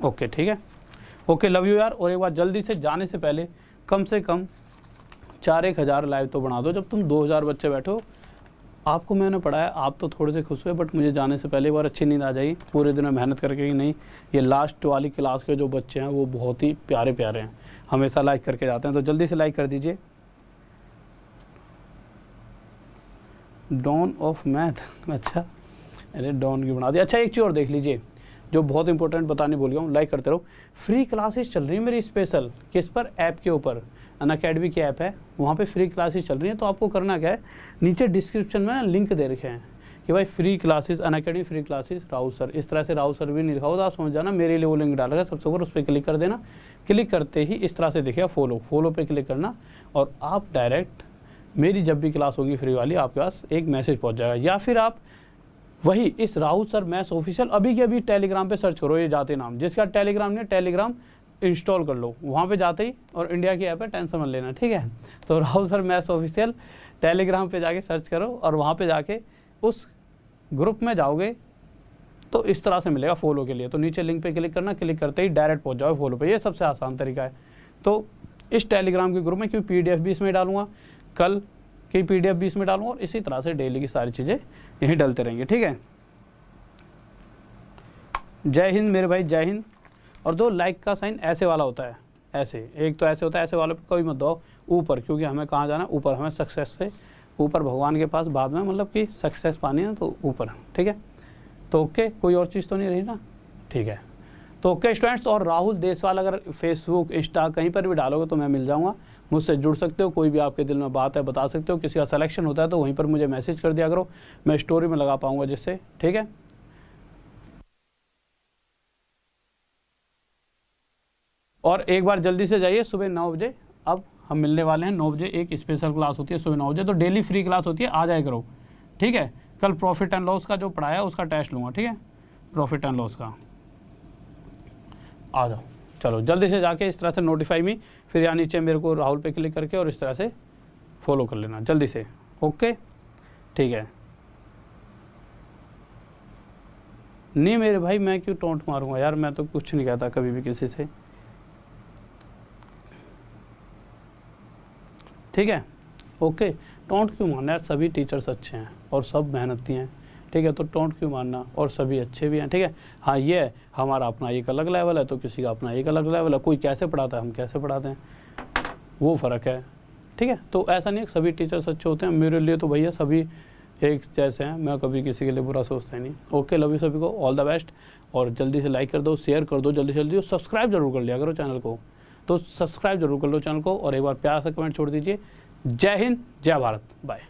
ओके, ठीक है, ओके, लव यू यार। और एक बार जल्दी से जाने से पहले कम से कम 4-1 हज़ार लाइव तो बना दो। जब तुम 2,000 बच्चे बैठो, आपको मैंने पढ़ाया, आप तो थोड़े से खुश हुए, बट मुझे जाने से पहले एक बार अच्छी नींद आ जाएगी, पूरे दिन में मेहनत करके कि नहीं ये लास्ट वाली क्लास के जो बच्चे हैं वो बहुत ही प्यारे प्यारे हैं, हमेशा लाइक करके जाते हैं। तो जल्दी से लाइक कर दीजिए। डॉन ऑफ मैथ, अच्छा, अरे डॉन की बना दी। अच्छा, एक चीज़ और देख लीजिए जो बहुत इंपॉर्टेंट बताने भूल गया हूँ, लाइक करते रहो। फ्री क्लासेस चल रही है मेरी स्पेशल, किस पर, ऐप के ऊपर, अनअकैडमी की ऐप है, वहाँ पे फ्री क्लासेस चल रही हैं। तो आपको करना क्या है, नीचे डिस्क्रिप्शन में ना लिंक दे रखे हैं कि भाई free classes, Unacademy free classes Rahul sir, इस तरह से राहुल सर भी नहीं लिखा होगा, आप समझ जाना मेरे लिए वो लिंक डाल रखा है, सबसे ऊपर उस पर क्लिक कर देना। क्लिक करते ही इस तरह से दिखेगा फॉलो पे क्लिक करना, और आप डायरेक्ट मेरी जब भी क्लास होगी फ्री वाली, आपके पास एक मैसेज पहुँच जाएगा। या फिर आप वही इस राहुल सर मैथ्स ऑफिशियल अभी के अभी टेलीग्राम पे सर्च करो, ये जाते नाम, जिसका टेलीग्राम नहीं, टेलीग्राम इंस्टॉल कर लो वहाँ पे जाते ही, और इंडिया की ऐप है, टेंशन मत लेना। ठीक है, तो Rahul sir maths official Telegram पे जाके सर्च करो, और वहाँ पे जाके उस ग्रुप में जाओगे तो इस तरह से मिलेगा फॉलो के लिए। तो नीचे लिंक पे क्लिक करना, क्लिक करते ही डायरेक्ट पहुँच जाओ फॉलो पे, ये सबसे आसान तरीका है। तो इस टेलीग्राम के ग्रुप में, क्योंकि PDF भी इसमें डालूंगा, कल की PDF भी इसमें डालूंगा, और इसी तरह से डेली की सारी चीज़ें यहीं डलते रहेंगे। ठीक है, जय हिंद मेरे भाई, जय हिंद। और दो लाइक का साइन ऐसे वाला होता है, ऐसे, एक तो ऐसे होता है, ऐसे वाले पे कोई मत दो, ऊपर, क्योंकि हमें कहाँ जाना है, ऊपर, हमें सक्सेस से ऊपर भगवान के पास बाद में, मतलब कि सक्सेस पानी है तो ऊपर। ठीक है, तो ओके, कोई और चीज़ तो नहीं रही ना, ठीक है। तो ओके स्टूडेंट्स, और राहुल देसवाल अगर फेसबुक, इंस्टा कहीं पर भी डालोगे तो मैं मिल जाऊँगा, मुझसे जुड़ सकते हो, कोई भी आपके दिल में बात है बता सकते हो, किसी का सिलेक्शन होता है तो वहीं पर मुझे मैसेज कर दिया करो, मैं स्टोरी में लगा पाऊँगा जिससे। ठीक है, और एक बार जल्दी से जाइए, सुबह 9 बजे अब हम मिलने वाले हैं। 9 बजे एक स्पेशल क्लास होती है, सुबह 9 बजे, तो डेली फ्री क्लास होती है, आ जाया करो। ठीक है, कल प्रॉफिट एंड लॉस का जो पढ़ाया उसका टेस्ट लूँगा। ठीक है, प्रॉफिट एंड लॉस का आ जाओ, चलो जल्दी से जाके इस तरह से नोटिफाई मी, फिर यहाँ नीचे मेरे को राहुल पे क्लिक करके और इस तरह से फॉलो कर लेना जल्दी से। ओके, ठीक है, नहीं मेरे भाई मैं क्यों टोंट मारूंगा यार, मैं तो कुछ नहीं कहता कभी भी किसी से। ठीक है, ओके, टोंट क्यों मारना यार, सभी टीचर्स अच्छे हैं और सब मेहनती हैं। ठीक है, तो टोंट क्यों मारना, और सभी अच्छे भी हैं। ठीक है, हाँ ये है, हमारा अपना एक अलग लेवल है तो किसी का अपना एक अलग लेवल है, कोई कैसे पढ़ाता है, हम कैसे पढ़ाते हैं, वो फ़र्क है। ठीक है, तो ऐसा नहीं है सभी टीचर्स अच्छे होते हैं, मेरे लिए तो भैया सभी एक जैसे हैं, मैं कभी किसी के लिए बुरा सोचता ही नहीं। ओके, लव यू सभी को, ऑल द बेस्ट। और जल्दी से लाइक कर दो, शेयर कर दो जल्दी से जल्दी, और सब्सक्राइब जरूर कर लिया करो चैनल को, तो सब्सक्राइब जरूर कर लो चैनल को, और एक बार प्यार से कमेंट छोड़ दीजिए। जय हिंद, जय भारत, बाय।